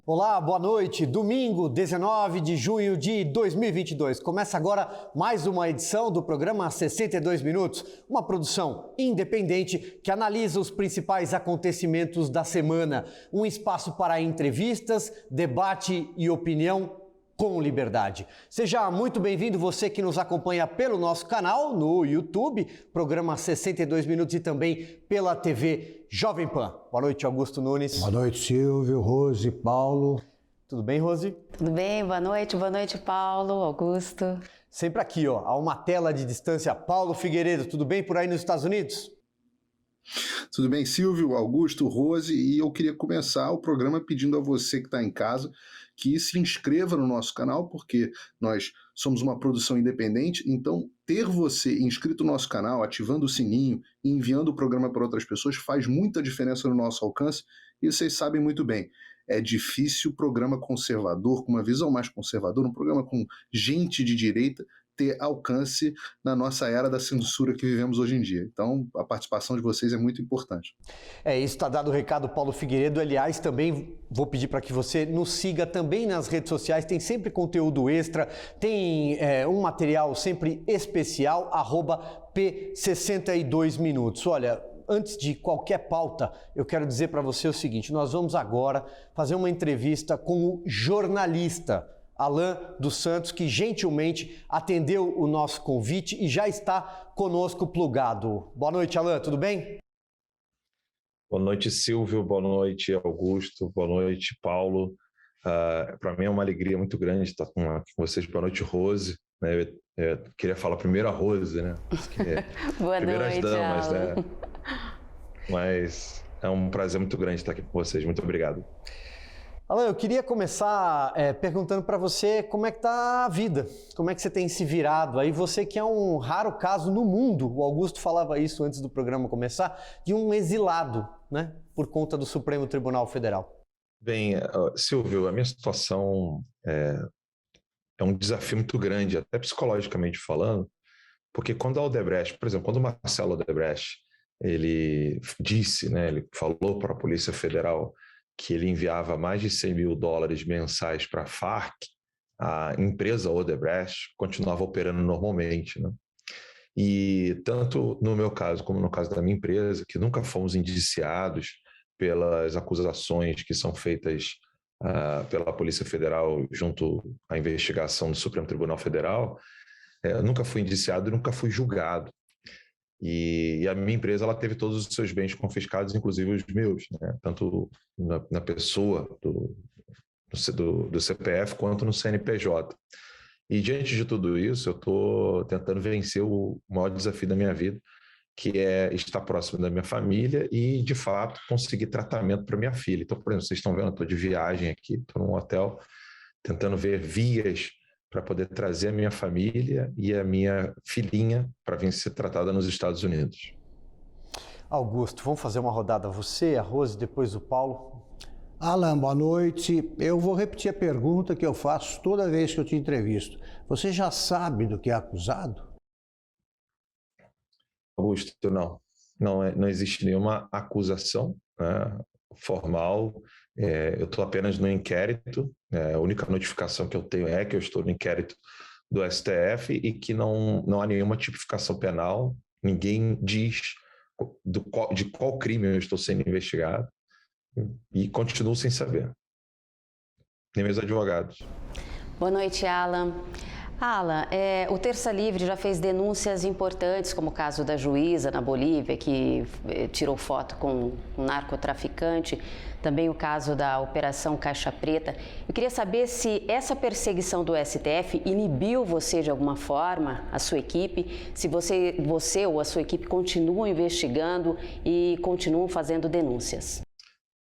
Olá, boa noite. Domingo, 19 de junho de 2022. Começa agora mais uma edição do programa 62 Minutos, uma produção independente que analisa os principais acontecimentos da semana. Um espaço para entrevistas, debate e opinião com liberdade. Seja muito bem-vindo você que nos acompanha pelo nosso canal no YouTube, programa 62 Minutos, e também pela TV Jovem Pan. Boa noite, Augusto Nunes. Boa noite, Silvio, Rose, Paulo. Tudo bem, Rose? Tudo bem, boa noite, Paulo, Augusto. Sempre aqui, ó, a uma tela de distância, Paulo Figueiredo. Tudo bem por aí nos Estados Unidos? Tudo bem, Silvio, Augusto, Rose, e eu queria começar o programa pedindo a você que está em casa que se inscreva no nosso canal, porque nós somos uma produção independente, então ter você inscrito no nosso canal, ativando o sininho e enviando o programa para outras pessoas faz muita diferença no nosso alcance, e vocês sabem muito bem, é difícil o programa conservador, com uma visão mais conservadora, um programa com gente de direita, ter alcance na nossa era da censura que vivemos hoje em dia. Então, a participação de vocês é muito importante. Isso está dado o recado, Paulo Figueiredo. Aliás, também vou pedir para que você nos siga também nas redes sociais, tem sempre conteúdo extra, tem um material sempre especial, @P62 Minutos. Olha, antes de qualquer pauta, eu quero dizer para você o seguinte: nós vamos agora fazer uma entrevista com o jornalista Alan dos Santos, que gentilmente atendeu o nosso convite e já está conosco plugado. Boa noite, Alan, tudo bem? Boa noite, Silvio, boa noite, Augusto, boa noite, Paulo. Para mim é uma alegria muito grande estar aqui com vocês. Boa noite, Rose. Eu queria falar primeiro a Rose, né? Boa primeiras noite, damas, Alan. né? Mas é um prazer muito grande estar aqui com vocês. Muito obrigado. Alan, eu queria começar perguntando para você como é que está a vida, como é que você tem se virado aí, você que é um raro caso no mundo, o Augusto falava isso antes do programa começar, de um exilado, né, por conta do Supremo Tribunal Federal. Bem, Silvio, a minha situação é um desafio muito grande, até psicologicamente falando, porque quando a Odebrecht, por exemplo, quando o Marcelo Odebrecht, ele disse, né, ele falou para a Polícia Federal que ele enviava mais de $100 mil mensais para a Farc, a empresa Odebrecht continuava operando normalmente, né? E tanto no meu caso como no caso da minha empresa, que nunca fomos indiciados pelas acusações que são feitas pela Polícia Federal junto à investigação do Supremo Tribunal Federal, eu nunca fui indiciado e nunca fui julgado. E a minha empresa ela teve todos os seus bens confiscados, inclusive os meus, né? Tanto na pessoa do CPF quanto no CNPJ. E diante de tudo isso, eu estou tentando vencer o maior desafio da minha vida, que é estar próximo da minha família e, de fato, conseguir tratamento para minha filha. Então, por exemplo, vocês estão vendo, eu estou de viagem aqui, estou num hotel, tentando ver vias para poder trazer a minha família e a minha filhinha para vir ser tratada nos Estados Unidos. Augusto, vamos fazer uma rodada, você, a Rose, depois o Paulo. Alan, boa noite. Eu vou repetir a pergunta que eu faço toda vez que eu te entrevisto. Você já sabe do que é acusado? Augusto, não existe nenhuma acusação, né, formal. Eu estou apenas no inquérito. A única notificação que eu tenho é que eu estou no inquérito do STF e que não há nenhuma tipificação penal. Ninguém diz de qual crime eu estou sendo investigado e continuo sem saber. Nem meus advogados. Boa noite, Alan. Alan, o Terça Livre já fez denúncias importantes, como o caso da juíza na Bolívia, que tirou foto com um narcotraficante, também o caso da Operação Caixa Preta. Eu queria saber se essa perseguição do STF inibiu você de alguma forma, a sua equipe, se você ou a sua equipe continuam investigando e continuam fazendo denúncias.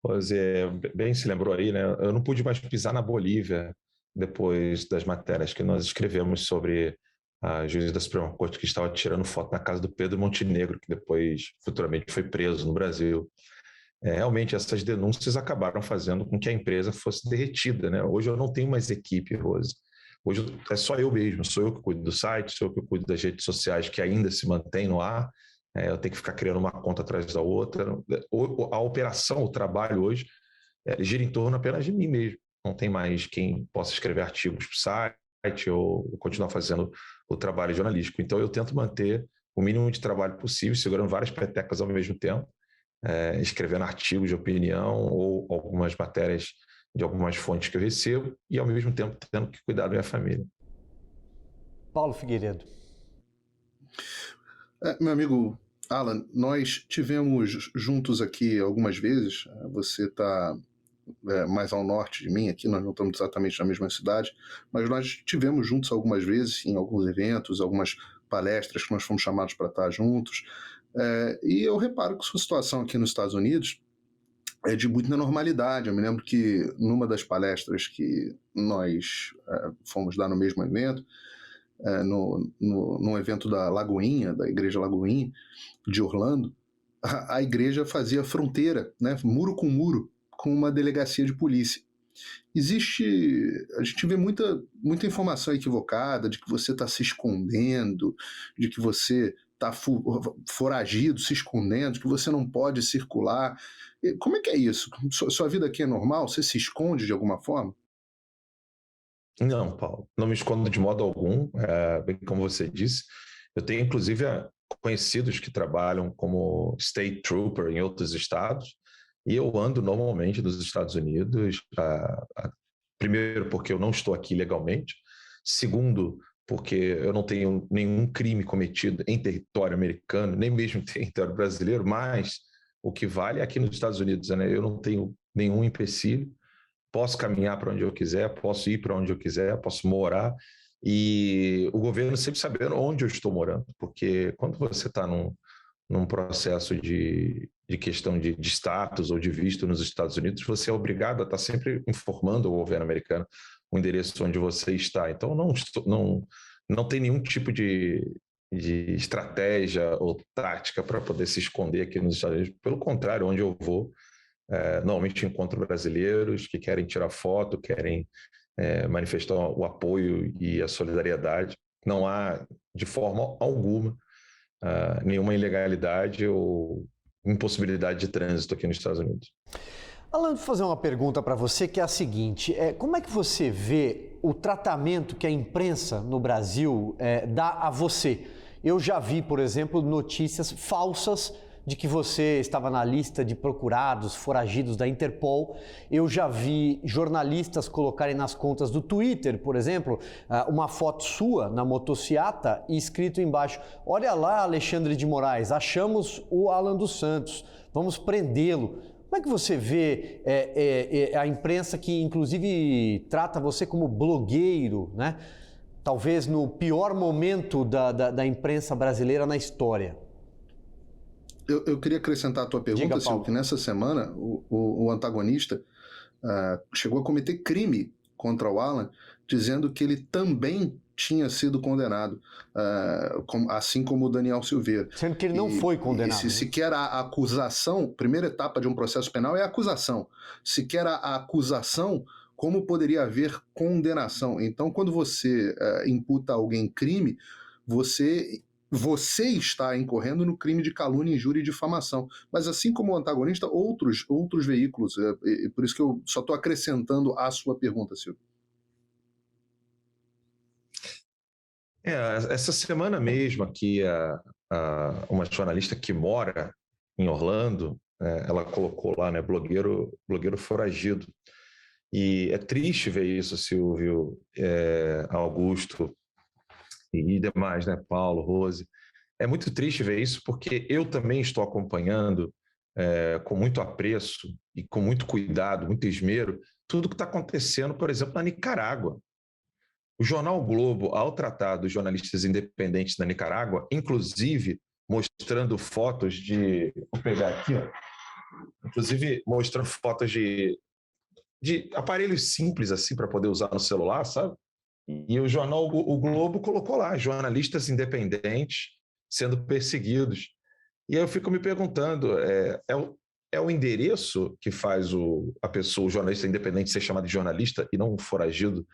Pois é, bem se lembrou aí, né? Eu não pude mais pisar na Bolívia depois das matérias que nós escrevemos sobre a juíza da Suprema Corte que estava tirando foto na casa do Pedro Montenegro, que depois, futuramente, foi preso no Brasil. Realmente, essas denúncias acabaram fazendo com que a empresa fosse derretida, né? Hoje eu não tenho mais equipe, Rose. Hoje é só eu mesmo, sou eu que cuido do site, sou eu que cuido das redes sociais que ainda se mantêm no ar. Eu tenho que ficar criando uma conta atrás da outra. A operação, o trabalho hoje, gira em torno apenas de mim mesmo. não tem mais quem possa escrever artigos para o site ou continuar fazendo o trabalho jornalístico. Então, eu tento manter o mínimo de trabalho possível, segurando várias petecas ao mesmo tempo, escrevendo artigos de opinião ou algumas matérias de algumas fontes que eu recebo e, ao mesmo tempo, tendo que cuidar da minha família. Paulo Figueiredo. Meu amigo Alan, nós tivemos juntos aqui algumas vezes. Você está mais ao norte de mim aqui, nós não estamos exatamente na mesma cidade, mas nós tivemos juntos algumas vezes em alguns eventos, algumas palestras que nós fomos chamados para estar juntos. E eu reparo que sua situação aqui nos Estados Unidos é de muita normalidade. Eu me lembro que numa das palestras que nós fomos dar no mesmo evento, num evento da Lagoinha, da Igreja Lagoinha, de Orlando, a igreja fazia fronteira, né, muro com muro, com uma delegacia de polícia. A gente vê muita informação equivocada de que você está se escondendo, de que você está foragido, se escondendo, de que você não pode circular. Como é que é isso? Sua vida aqui é normal? Você se esconde de alguma forma? Não, Paulo, não me escondo de modo algum, bem como você disse. Eu tenho, inclusive, conhecidos que trabalham como State Trooper em outros estados, e eu ando normalmente nos Estados Unidos, primeiro porque eu não estou aqui legalmente, segundo porque eu não tenho nenhum crime cometido em território americano, nem mesmo em território brasileiro, mas o que vale é aqui nos Estados Unidos, né? Eu não tenho nenhum empecilho, posso caminhar para onde eu quiser, posso ir para onde eu quiser, posso morar, e o governo sempre sabendo onde eu estou morando, porque quando você está num processo de questão de status ou de visto nos Estados Unidos, você é obrigado a estar sempre informando o governo americano o endereço onde você está. Então, não tem nenhum tipo de estratégia ou tática para poder se esconder aqui nos Estados Unidos. Pelo contrário, onde eu vou, normalmente encontro brasileiros que querem tirar foto, querem manifestar o apoio e a solidariedade. Não há, de forma alguma, nenhuma ilegalidade ou impossibilidade de trânsito aqui nos Estados Unidos. Alan, vou fazer uma pergunta para você que é a seguinte: como é que você vê o tratamento que a imprensa no Brasil dá a você? Eu já vi, por exemplo, notícias falsas de que você estava na lista de procurados, foragidos da Interpol. Eu já vi jornalistas colocarem nas contas do Twitter, por exemplo, uma foto sua na motociata e escrito embaixo: olha lá, Alexandre de Moraes, achamos o Alan dos Santos, vamos prendê-lo. Como é que você vê a imprensa que, inclusive, trata você como blogueiro, né? Talvez no pior momento da imprensa brasileira na história? Eu queria acrescentar a tua pergunta, Silvio, que nessa semana o antagonista chegou a cometer crime contra o Alan, dizendo que ele também tinha sido condenado, assim como o Daniel Silveira. Sendo que ele não foi condenado. Se sequer a acusação, primeira etapa de um processo penal é a acusação. Sequer a acusação, como poderia haver condenação? Então, quando você imputa a alguém crime, você está incorrendo no crime de calúnia, injúria e difamação. Mas assim como o antagonista, outros veículos. Por isso que eu só estou acrescentando a sua pergunta, Silvio. Essa semana mesmo aqui, uma jornalista que mora em Orlando, ela colocou lá, né, blogueiro foragido. E é triste ver isso, Silvio, Augusto e demais, né, Paulo, Rose. É muito triste ver isso porque eu também estou acompanhando com muito apreço e com muito cuidado, muito esmero, tudo que está acontecendo, por exemplo, na Nicarágua. O jornal o Globo, ao tratar dos jornalistas independentes da Nicarágua, inclusive mostrando fotos vou pegar aqui, ó, inclusive mostrando fotos de aparelhos simples assim para poder usar no celular, sabe? E o jornal o Globo colocou lá jornalistas independentes sendo perseguidos. E aí eu fico me perguntando, é o endereço que faz o jornalista independente ser chamado de jornalista e não um foragido,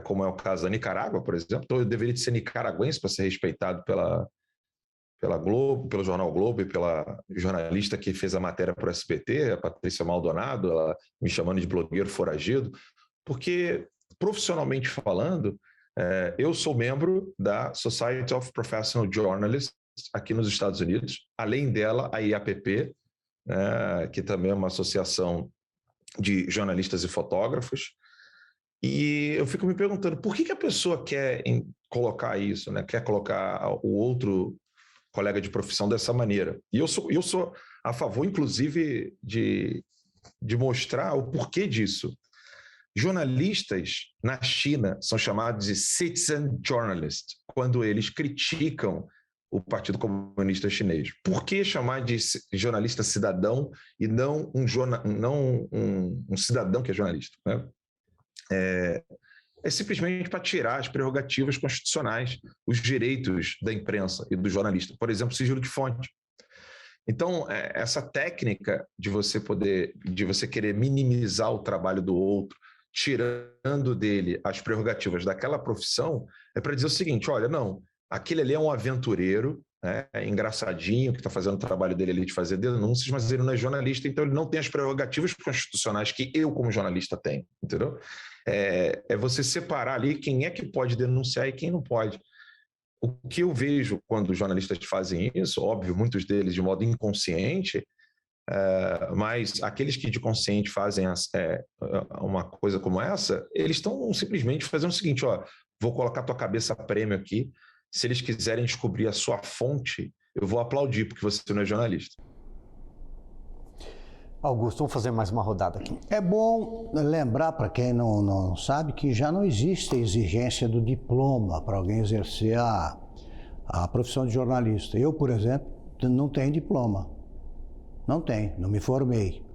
como é o caso da Nicarágua, por exemplo? Então eu deveria ser nicaragüense para ser respeitado pela Globo, pelo jornal Globo e pela jornalista que fez a matéria para o SBT, a Patrícia Maldonado, ela me chamando de blogueiro foragido. Porque, profissionalmente falando, eu sou membro da Society of Professional Journalists aqui nos Estados Unidos, além dela, a IAPP, que também é uma associação de jornalistas e fotógrafos. E eu fico me perguntando, por que a pessoa quer colocar isso, né? Quer colocar o outro colega de profissão dessa maneira? E eu sou a favor, inclusive, de mostrar o porquê disso. Jornalistas na China são chamados de citizen journalists, quando eles criticam o Partido Comunista Chinês. Por que chamar de jornalista cidadão e não um cidadão que é jornalista, né? É simplesmente para tirar as prerrogativas constitucionais, os direitos da imprensa e do jornalista. Por exemplo, sigilo de fonte. Então, essa técnica de você querer minimizar o trabalho do outro, tirando dele as prerrogativas daquela profissão, é para dizer o seguinte: olha, não, aquele ali é um aventureiro, né, é engraçadinho, que está fazendo o trabalho dele ali de fazer denúncias, mas ele não é jornalista, então ele não tem as prerrogativas constitucionais que eu, como jornalista, tenho, entendeu? É você separar ali quem é que pode denunciar e quem não pode. O que eu vejo quando os jornalistas fazem isso, óbvio, muitos deles de modo inconsciente, mas aqueles que de consciente fazem uma coisa como essa, eles estão simplesmente fazendo o seguinte: ó, vou colocar tua cabeça a prêmio aqui, se eles quiserem descobrir a sua fonte, eu vou aplaudir, porque você não é jornalista. Augusto, vamos fazer mais uma rodada aqui. É bom lembrar, para quem não sabe, que já não existe a exigência do diploma para alguém exercer a profissão de jornalista. Eu, por exemplo, não tenho diploma. Não me formei.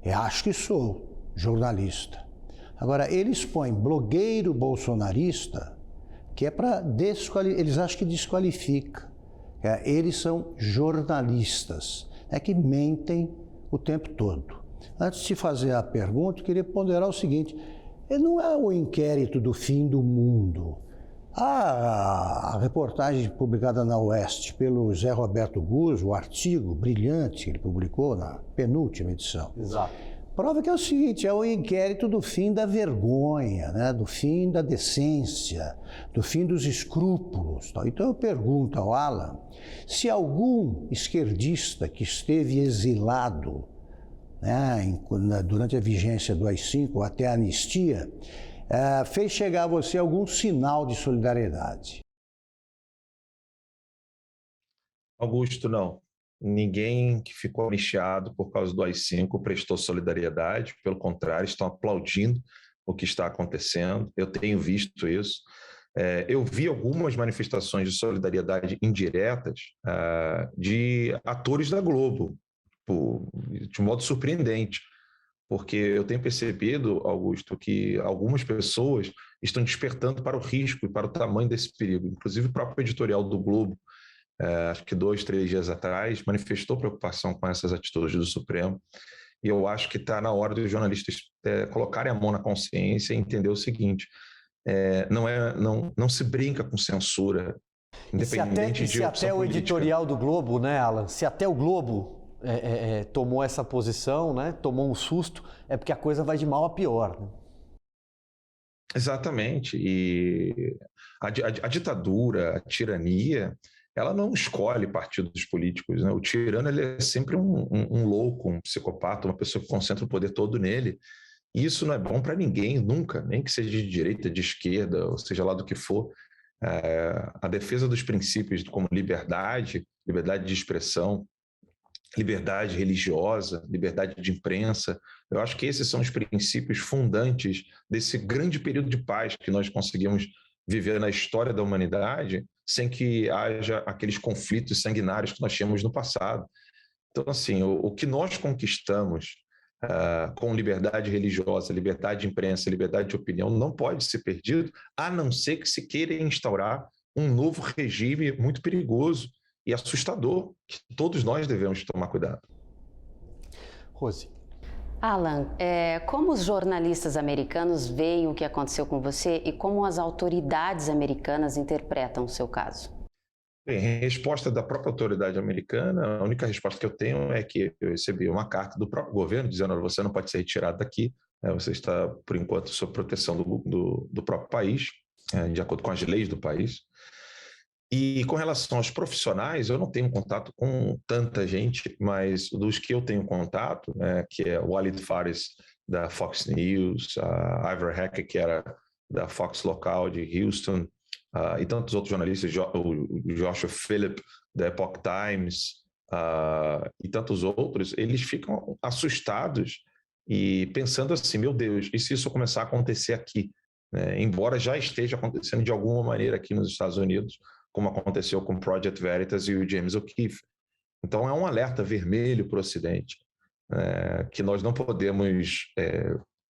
Eu acho que sou jornalista. Agora, eles põem blogueiro bolsonarista, que é para desqualificar, eles acham que desqualifica. Eles são jornalistas, que mentem o tempo todo. Antes de fazer a pergunta, eu queria ponderar o seguinte: não é o inquérito do fim do mundo. A reportagem publicada na Oeste pelo Zé Roberto Guzzo, o artigo brilhante que ele publicou na penúltima edição, Exato, prova que é o seguinte: é o inquérito do fim da vergonha, né? Do fim da decência, do fim dos escrúpulos. Então eu pergunto ao Alan se algum esquerdista que esteve exilado, né, durante a vigência do AI-5 ou até a anistia, fez chegar a você algum sinal de solidariedade. Augusto, não. Ninguém que ficou anistiado por causa do AI-5 prestou solidariedade, pelo contrário, estão aplaudindo o que está acontecendo. Eu tenho visto isso. Eu vi algumas manifestações de solidariedade indiretas de atores da Globo, de modo surpreendente, porque eu tenho percebido, Augusto, que algumas pessoas estão despertando para o risco e para o tamanho desse perigo. Inclusive o próprio editorial do Globo, acho que 2, 3 dias atrás, manifestou preocupação com essas atitudes do Supremo, e eu acho que está na hora dos jornalistas colocarem a mão na consciência e entender o seguinte: não se brinca com censura, independente de opção até o política. editorial do Globo, né, Alan? Se até o Globo tomou essa posição, né, tomou um susto, é porque a coisa vai de mal a pior, né? Exatamente. E a ditadura, a tirania, ela não escolhe partidos políticos, né? O tirano, ele é sempre um louco, um psicopata, uma pessoa que concentra o poder todo nele. E isso não é bom para ninguém, nunca, nem que seja de direita, de esquerda, ou seja lá do que for. A defesa dos princípios como liberdade de expressão, liberdade religiosa, liberdade de imprensa, eu acho que esses são os princípios fundantes desse grande período de paz que nós conseguimos viver na história da humanidade sem que haja aqueles conflitos sanguinários que nós tínhamos no passado. Então, assim, o que nós conquistamos com liberdade religiosa, liberdade de imprensa, liberdade de opinião, não pode ser perdido, a não ser que se queira instaurar um novo regime muito perigoso e assustador, que todos nós devemos tomar cuidado. Rose. Alan, como os jornalistas americanos veem o que aconteceu com você e como as autoridades americanas interpretam o seu caso? Bem, em resposta da própria autoridade americana, a única resposta que eu tenho é que eu recebi uma carta do próprio governo dizendo: você não pode ser retirado daqui, Você está, por enquanto, sob proteção do próprio país, de acordo com as leis do país. E com relação aos profissionais, eu não tenho contato com tanta gente, mas dos que eu tenho contato, que é o Walid Fares, da Fox News, a Ivor Hacker, que era da Fox local de Houston, e tantos outros jornalistas, o Joshua Phillip, da Epoch Times, e tantos outros, eles ficam assustados e pensando assim, meu Deus, e se isso começar a acontecer aqui? Embora já esteja acontecendo de alguma maneira aqui nos Estados Unidos, como aconteceu com o Project Veritas e o James O'Keefe. Então, é um alerta vermelho para o Ocidente, que nós não podemos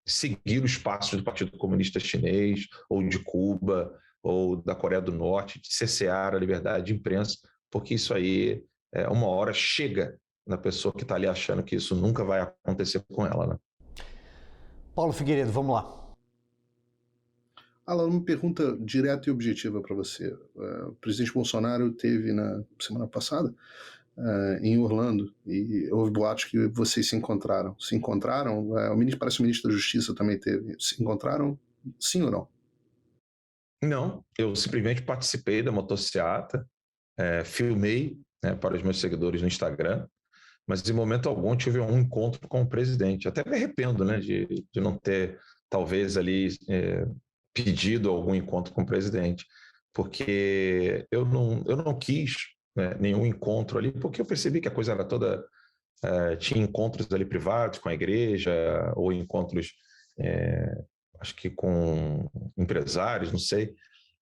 seguir os passos do Partido Comunista Chinês, ou de Cuba, ou da Coreia do Norte, de cercear a liberdade de imprensa, porque isso aí, uma hora, chega na pessoa que está ali achando que isso nunca vai acontecer com ela, né? Paulo Figueiredo, vamos lá. Alan, uma pergunta direta e objetiva para você. O presidente Bolsonaro esteve na semana passada em Orlando e houve boatos que vocês se encontraram. Se encontraram? Parece que o ministro da Justiça também teve. Se encontraram? Sim ou não? Não, eu simplesmente participei da motociata, filmei para os meus seguidores no Instagram, mas em momento algum tive um encontro com o presidente. Até me arrependo, né, de não ter, talvez, ali pedido algum encontro com o presidente, porque eu não quis nenhum encontro ali, porque eu percebi que a coisa era toda... tinha encontros ali privados com a igreja, ou encontros, acho que com empresários, não sei.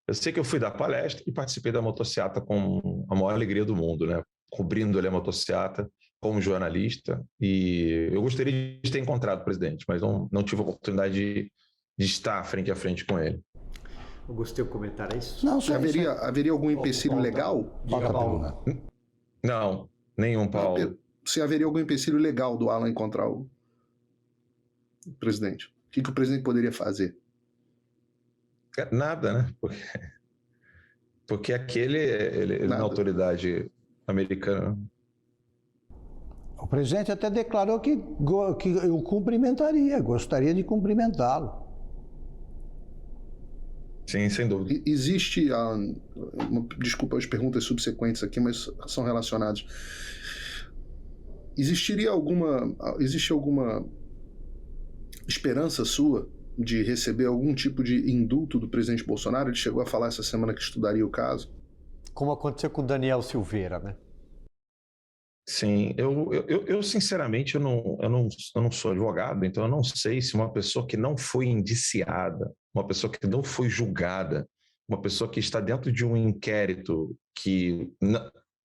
Eu sei que eu fui dar palestra e participei da motociata com a maior alegria do mundo, né? Cobrindo ali a motociata como jornalista, e eu gostaria de ter encontrado o presidente, mas não tive a oportunidade de estar frente a frente com ele. Eu gostei do comentário, é isso? Não, Haveria algum empecilho legal? Diga, Paulo. Não, nenhum, Paulo. Se haveria algum empecilho legal do Alan encontrar o presidente? O que o presidente poderia fazer? Nada, né? Porque ele na autoridade americana. O presidente até declarou que o cumprimentaria, gostaria de cumprimentá-lo. Sim, sem dúvida. Existe, desculpa as perguntas subsequentes aqui, mas são relacionadas. Existe alguma esperança sua de receber algum tipo de indulto do presidente Bolsonaro? Ele chegou a falar essa semana que estudaria o caso. Como aconteceu com o Daniel Silveira, né? Sim, eu sinceramente, eu não sou advogado, então eu não sei se uma pessoa que não foi indiciada, uma pessoa que não foi julgada, uma pessoa que está dentro de um inquérito que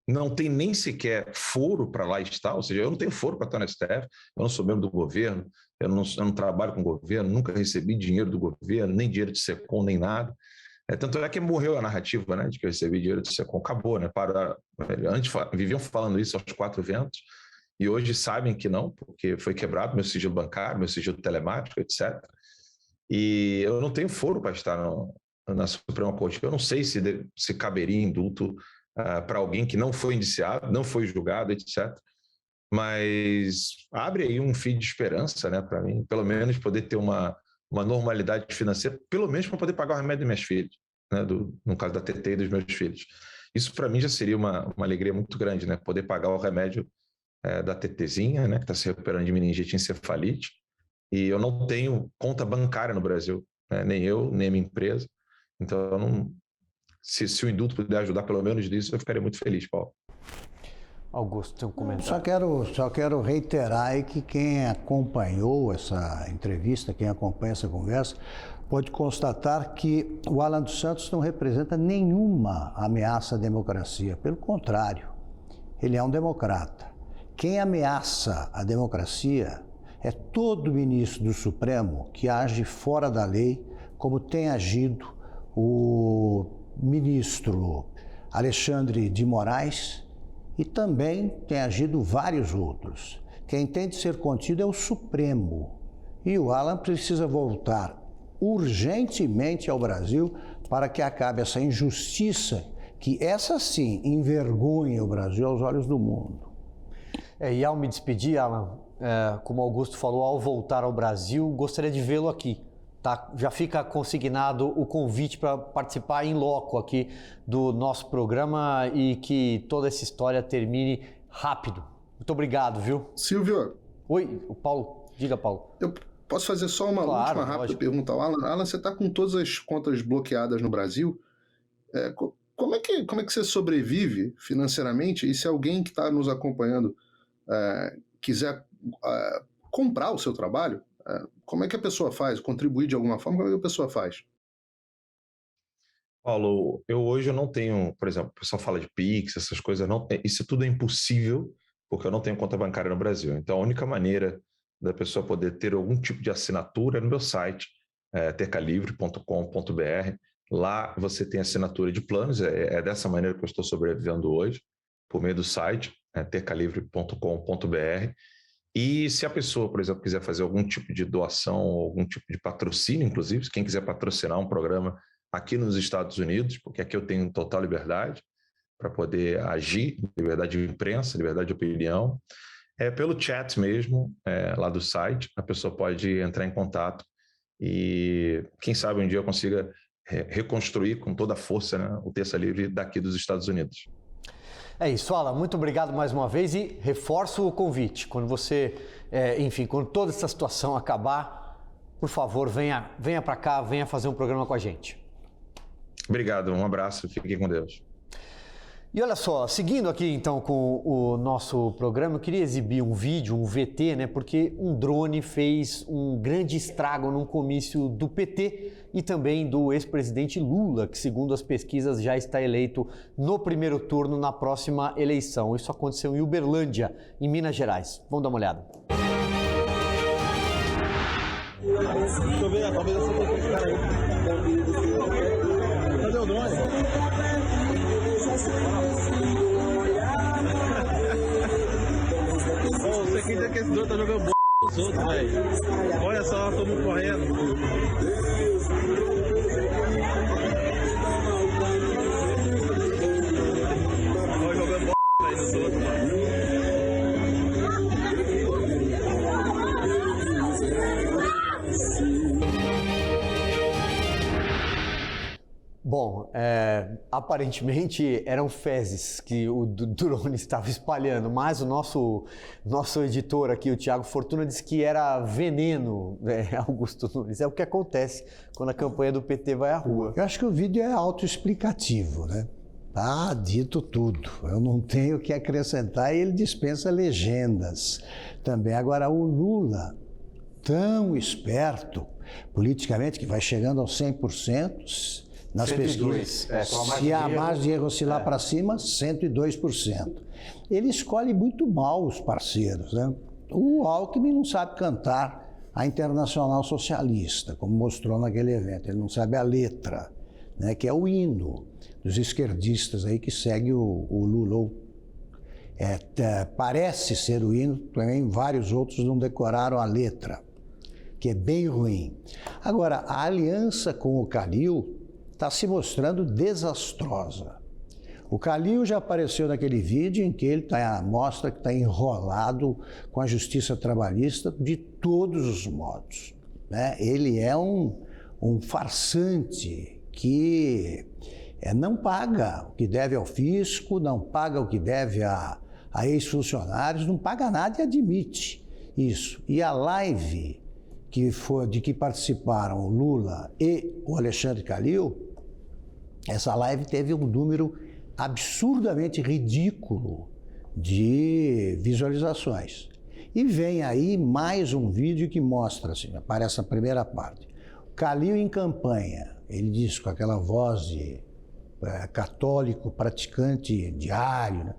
não tem nem sequer foro para lá estar, ou seja, eu não tenho foro para estar na STF, eu não sou membro do governo, eu não trabalho com o governo, nunca recebi dinheiro do governo, nem dinheiro de SECOM, nem nada. Tanto é que morreu a narrativa, né, de que eu recebi dinheiro do SECOM, acabou, né? Antes viviam falando isso aos quatro ventos, e hoje sabem que não, porque foi quebrado meu sigilo bancário, meu sigilo telemático, etc. E eu não tenho foro para estar na Suprema Corte. Eu não sei se caberia indulto para alguém que não foi indiciado, não foi julgado, etc. Mas abre aí um fio de esperança, né, para mim, pelo menos poder ter uma normalidade financeira, pelo menos para poder pagar o remédio dos meus filhos, né, no caso da TT e dos meus filhos. Isso para mim já seria uma alegria muito grande, né, poder pagar o remédio da TTzinha, né, que está se recuperando de meningite encefalite, e eu não tenho conta bancária no Brasil, né, nem eu, nem a minha empresa, então se o indulto puder ajudar pelo menos nisso, eu ficaria muito feliz, Paulo. Augusto, tem um comentário. Só quero reiterar aí que quem acompanhou essa entrevista, quem acompanha essa conversa, pode constatar que o Alan dos Santos não representa nenhuma ameaça à democracia. Pelo contrário, ele é um democrata. Quem ameaça a democracia é todo ministro do Supremo que age fora da lei, como tem agido o ministro Alexandre de Moraes, e também tem agido vários outros. Quem tem de ser contido é o Supremo. E o Alan precisa voltar urgentemente ao Brasil para que acabe essa injustiça que, essa sim, envergonha o Brasil aos olhos do mundo. E ao me despedir, Alan, como Augusto falou, ao voltar ao Brasil, gostaria de vê-lo aqui. Tá? Já fica consignado o convite para participar em loco aqui do nosso programa e que toda essa história termine rápido. Muito obrigado, viu? Silvio. Oi, o Paulo. Diga, Paulo. Eu posso fazer só uma última rápida pergunta ao Alan? Alan, você está com todas as contas bloqueadas no Brasil. Como é que você sobrevive financeiramente? E se alguém que está nos acompanhando quiser comprar o seu trabalho, como é que a pessoa faz? Contribuir de alguma forma? Como é que a pessoa faz? Paulo, hoje eu não tenho, por exemplo, o pessoal fala de Pix, essas coisas, isso tudo é impossível, porque eu não tenho conta bancária no Brasil. Então, a única maneira da pessoa poder ter algum tipo de assinatura é no meu site, tercalivre.com.br. Lá você tem assinatura de planos, é dessa maneira que eu estou sobrevivendo hoje, por meio do site, tercalivre.com.br. E se a pessoa, por exemplo, quiser fazer algum tipo de doação, algum tipo de patrocínio, inclusive, quem quiser patrocinar um programa aqui nos Estados Unidos, porque aqui eu tenho total liberdade para poder agir, liberdade de imprensa, liberdade de opinião, pelo chat mesmo, lá do site, a pessoa pode entrar em contato e quem sabe um dia eu consiga reconstruir com toda a força, né, o Terça Livre daqui dos Estados Unidos. É isso, Alan, muito obrigado mais uma vez e reforço o convite. Quando você, quando toda essa situação acabar, por favor, venha para cá, venha fazer um programa com a gente. Obrigado, um abraço, fiquem com Deus. E olha só, seguindo aqui então com o nosso programa, eu queria exibir um vídeo, um VT, né? Porque um drone fez um grande estrago num comício do PT e também do ex-presidente Lula, que segundo as pesquisas já está eleito no primeiro turno na próxima eleição. Isso aconteceu em Uberlândia, em Minas Gerais. Vamos dar uma olhada. Deixa eu ver, talvez essa coisa desse cara aí. Cadê o drone? Você acredita que esse drone tá jogando b*** nos outros, velho? Olha só, todo mundo correndo. Olha jogando b*** aí nos outros, mano. Bom, aparentemente eram fezes que o drone estava espalhando, mas o nosso editor aqui, o Thiago Fortuna, disse que era veneno, Augusto Nunes. É o que acontece quando a campanha do PT vai à rua. Eu acho que o vídeo é autoexplicativo, né? Tá dito tudo. Eu não tenho o que acrescentar e ele dispensa legendas também. Agora, o Lula, tão esperto politicamente, que vai chegando aos 100%, nas 102, pesquisas, se a margem de erro oscilar para cima, 102%. Ele escolhe muito mal os parceiros, né? O Alckmin não sabe cantar a Internacional Socialista, como mostrou naquele evento. Ele não sabe a letra, né? Que é o hino dos esquerdistas aí que segue o Lula. Parece ser o hino, também vários outros não decoraram a letra, que é bem ruim. Agora, a aliança com o Calil está se mostrando desastrosa. O Calil já apareceu naquele vídeo em que ele mostra que está enrolado com a justiça trabalhista de todos os modos, né? Ele é um farsante que não paga o que deve ao fisco, não paga o que deve a ex-funcionários, não paga nada e admite isso. E a live de que participaram o Lula e o Alexandre Calil, essa live teve um número absurdamente ridículo de visualizações. E vem aí mais um vídeo que mostra, assim, aparece a primeira parte. O Calil em campanha, ele diz com aquela voz de católico, praticante diário, né?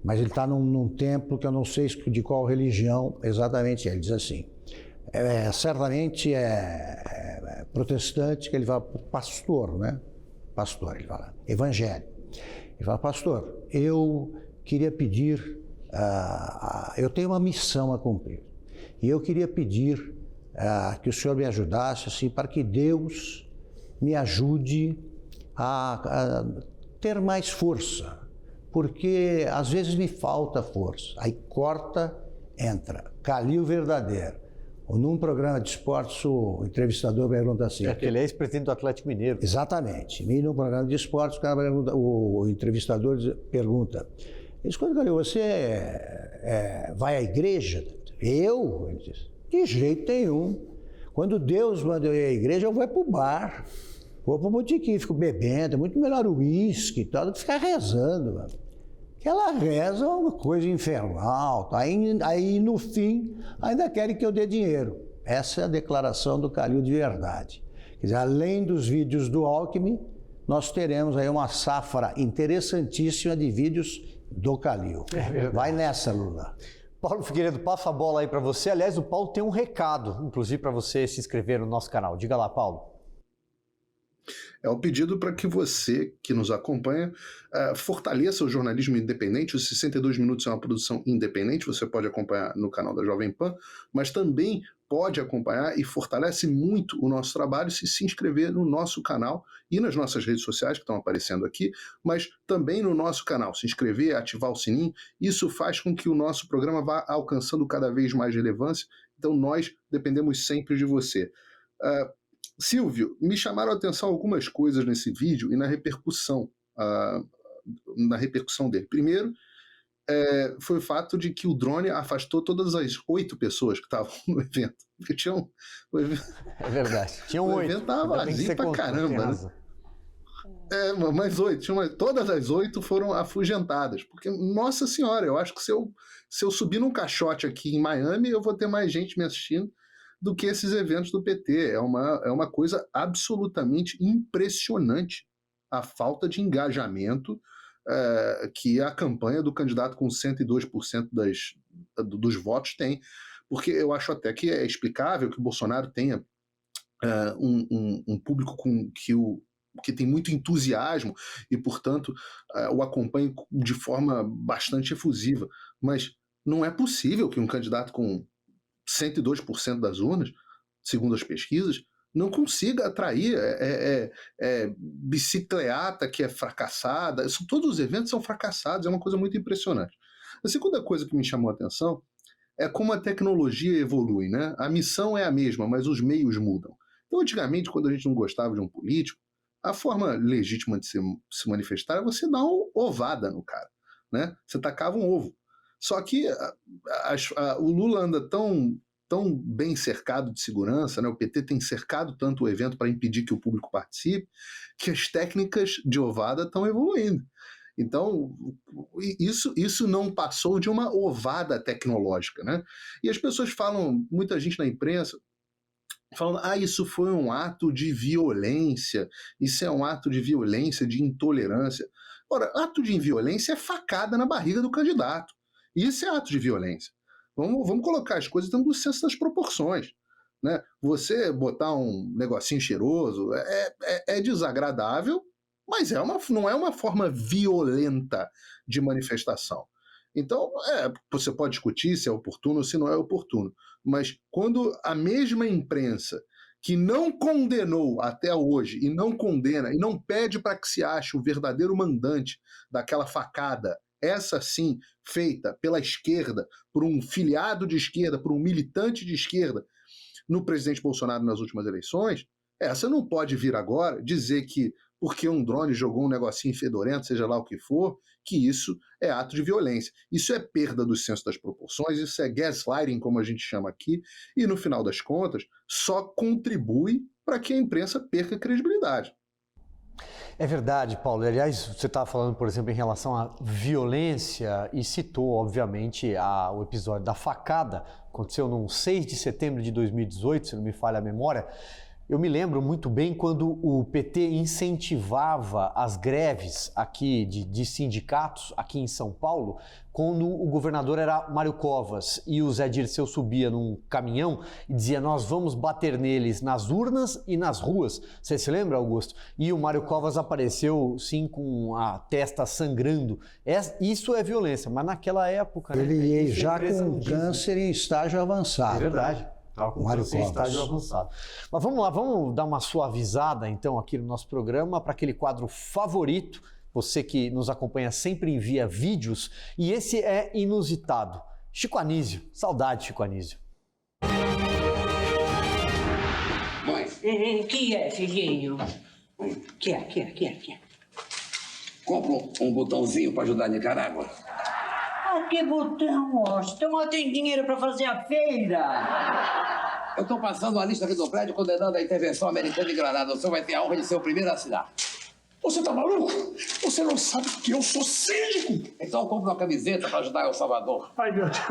Mas ele está num templo que eu não sei de qual religião exatamente é. Ele diz assim, certamente é protestante, que ele fala pastor, né? Pastor, ele fala, evangélico. Ele fala, pastor, eu queria pedir, eu tenho uma missão a cumprir, e eu queria pedir que o senhor me ajudasse, assim, para que Deus me ajude a ter mais força, porque às vezes me falta força. Aí corta entra Calil Verdadeiro, ou num programa de esportes o entrevistador pergunta assim... É que ele é ex-presidente do Atlético Mineiro. Exatamente. E num programa de esportes o entrevistador pergunta, escuta, Calil, você vai à igreja? Eu? Ele diz, de jeito nenhum. Quando Deus manda eu ir à igreja, eu vou para o bar. Vou para o botequim, fico bebendo. É muito melhor o uísque e tal do que ficar rezando, mano. Aquela reza é uma coisa infernal. Tá? Aí, no fim, ainda querem que eu dê dinheiro. Essa é a declaração do Calil de verdade. Quer dizer, além dos vídeos do Alckmin, nós teremos aí uma safra interessantíssima de vídeos do Calil. Vai nessa, Lula. Paulo Figueiredo, passa a bola aí para você. Aliás, o Paulo tem um recado, inclusive, para você se inscrever no nosso canal. Diga lá, Paulo. É o pedido para que você, que nos acompanha, fortaleça o jornalismo independente. Os 62 Minutos é uma produção independente, você pode acompanhar no canal da Jovem Pan, mas também pode acompanhar e fortalece muito o nosso trabalho se inscrever no nosso canal e nas nossas redes sociais que estão aparecendo aqui, mas também no nosso canal. Se inscrever, ativar o sininho, isso faz com que o nosso programa vá alcançando cada vez mais relevância, então nós dependemos sempre de você. Silvio, me chamaram a atenção algumas coisas nesse vídeo e na repercussão dele. Primeiro, foi o fato de que o drone afastou todas as 8 pessoas que estavam no evento. Porque tinham... É verdade. Tinham 8. O evento estava vazio pra caramba. Né? Mais 8. Todas as 8 foram afugentadas. Porque, nossa senhora, eu acho que se eu subir num caixote aqui em Miami, eu vou ter mais gente me assistindo do que esses eventos do PT. É uma coisa absolutamente impressionante a falta de engajamento que a campanha do candidato com 102% dos votos tem. Porque eu acho até que é explicável que o Bolsonaro tenha um público que tem muito entusiasmo e, portanto, o acompanhe de forma bastante efusiva. Mas não é possível que um candidato com 102% das urnas, segundo as pesquisas, não consiga atrair bicicleta que é fracassada. Todos os eventos são fracassados, é uma coisa muito impressionante. A segunda coisa que me chamou a atenção é como a tecnologia evolui, né? A missão é a mesma, mas os meios mudam. Então, antigamente, quando a gente não gostava de um político, a forma legítima de se manifestar é você dar uma ovada no cara, né? Você tacava um ovo. Só que o Lula anda tão bem cercado de segurança, né? O PT tem cercado tanto o evento para impedir que o público participe, que as técnicas de ovada estão evoluindo. Então, isso não passou de uma ovada tecnológica, né? E as pessoas falam, muita gente na imprensa, falando, isso foi um ato de violência, isso é um ato de violência, de intolerância. Ora, ato de violência é facada na barriga do candidato. Isso é ato de violência. Vamos colocar as coisas dentro do senso das proporções. Né? Você botar um negocinho cheiroso é desagradável, mas não é uma forma violenta de manifestação. Então, você pode discutir se é oportuno ou se não é oportuno, mas quando a mesma imprensa que não condenou até hoje, e não condena, e não pede para que se ache o verdadeiro mandante daquela facada, essa sim, feita pela esquerda, por um filiado de esquerda, por um militante de esquerda, no presidente Bolsonaro nas últimas eleições, essa não pode vir agora dizer que porque um drone jogou um negocinho fedorento, seja lá o que for, que isso é ato de violência. Isso é perda do senso das proporções, isso é gaslighting, como a gente chama aqui, e no final das contas, só contribui para que a imprensa perca credibilidade. É verdade, Paulo. Aliás, você estava falando, por exemplo, em relação à violência e citou, obviamente, o episódio da facada. Aconteceu no 6 de setembro de 2018, se não me falha a memória. Eu me lembro muito bem quando o PT incentivava as greves aqui de sindicatos aqui em São Paulo, quando o governador era Mário Covas e o Zé Dirceu subia num caminhão e dizia: nós vamos bater neles nas urnas e nas ruas. Você se lembra, Augusto? E o Mário Covas apareceu, sim, com a testa sangrando. Isso é violência, mas naquela época... Ele já com câncer em estágio avançado. É verdade. Mário Covas. Estágio avançado. Mas vamos lá, vamos dar uma suavizada então aqui no nosso programa para aquele quadro favorito. Você que nos acompanha sempre envia vídeos e esse é inusitado. Chico Anísio. Saudade, Chico Anísio. Mãe. Que é, filhinho? Que é? Compra um botãozinho para ajudar a Nicarágua. Ah, que botão, Washington. Não tem dinheiro para fazer a feira. Eu estou passando uma lista aqui do prédio condenando a intervenção americana em Granada. O senhor vai ter a honra de ser o primeiro a assinar. Você tá maluco? Você não sabe que eu sou síndico? Então compra uma camiseta para ajudar El Salvador. Ai, meu Deus.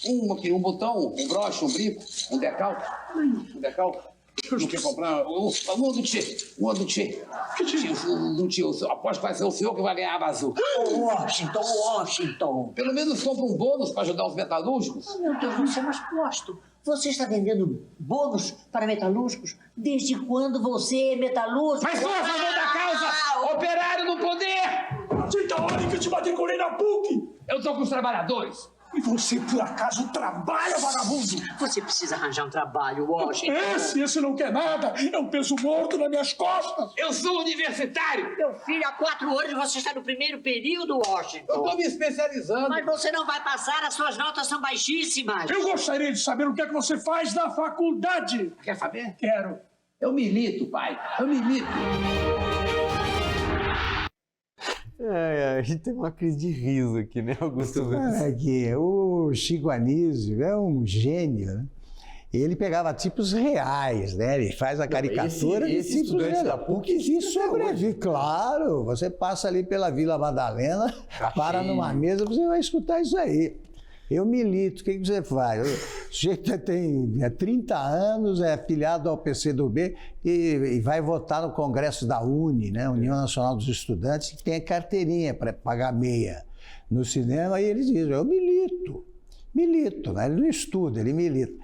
Um botão, um broche, um brinco, um decal. Um decal. Não quer comprar? Um do Tchê. Que tio? Aposto que vai ser o senhor que vai ganhar a Amazon. Washington. Pelo menos compra um bônus para ajudar os metalúrgicos. Oh, meu Deus do céu, mas posto. Você está vendendo bônus para metalúrgicos? Desde quando você é metalúrgico? Mas sou a favor da causa! Operário no poder! Desde a hora que eu te matriculei na PUC! Eu tô com os trabalhadores! E você, por acaso, trabalha, vagabundo? Você precisa arranjar um trabalho, Washington. Esse não quer nada! É um peso morto nas minhas costas! Eu sou universitário! Meu filho, há 4 anos você está no primeiro período, Washington. Eu tô me especializando! Mas você não vai passar, as suas notas são baixíssimas. Eu gostaria de saber o que é que você faz na faculdade! Quer saber? Quero! Eu milito, pai! Eu milito! A gente tem uma crise de riso aqui, né, Augusto? É que o Chico Anísio é um gênio, né? Ele pegava tipos reais, né? Ele faz a caricatura esse de tipos estudante reais. da PUC E sobrevive, claro. Você passa ali pela Vila Madalena, para numa mesa, você vai escutar isso aí. Eu milito, o que você faz? O sujeito tem 30 anos, é afiliado ao PCdoB e vai votar no Congresso da UNE, né? União Nacional dos Estudantes, que tem a carteirinha para pagar meia no cinema, e ele diz, eu milito, né? Ele não estuda, ele milita.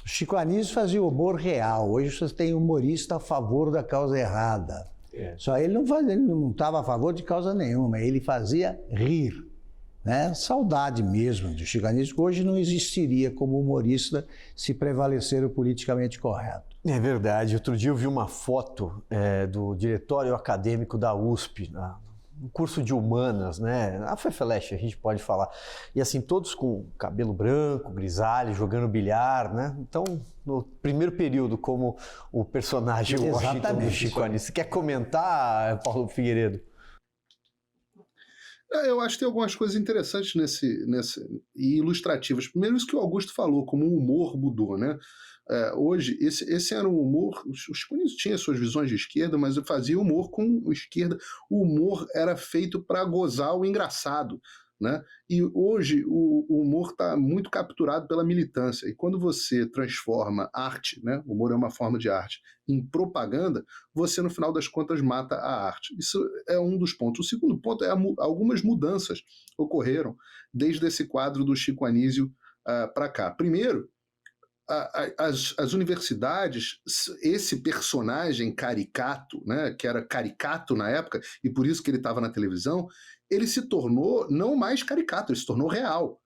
O Chico Anísio fazia humor real, hoje você tem humorista a favor da causa errada. Só ele não estava a favor de causa nenhuma, ele fazia rir. Né? Saudade mesmo do Chico Anísio, que hoje não existiria como humorista se prevalecer o politicamente correto. É verdade. Outro dia eu vi uma foto do diretório acadêmico da USP, no curso de Humanas, né? A FEFELESH, a gente pode falar. E assim, todos com cabelo branco, grisalho, jogando bilhar, né? Então, no primeiro período, como o personagem Washington do Chico Anísio. Você quer comentar, Paulo Figueiredo? Eu acho que tem algumas coisas interessantes e ilustrativas. Primeiro, isso que o Augusto falou, como o humor mudou, né? Hoje, esse era um humor. O Chico Anísio tinha suas visões de esquerda, mas fazia humor com esquerda. O humor era feito para gozar o engraçado, né? E hoje o humor está muito capturado pela militância. E quando você transforma arte, né? O humor é uma forma de arte, em propaganda, você, no final das contas, mata a arte. Isso é um dos pontos. O segundo ponto é algumas mudanças ocorreram desde esse quadro do Chico Anísio para cá. Primeiro, as universidades, esse personagem caricato, né, que era caricato na época, e por isso que ele estava na televisão, ele se tornou não mais caricato, ele se tornou real.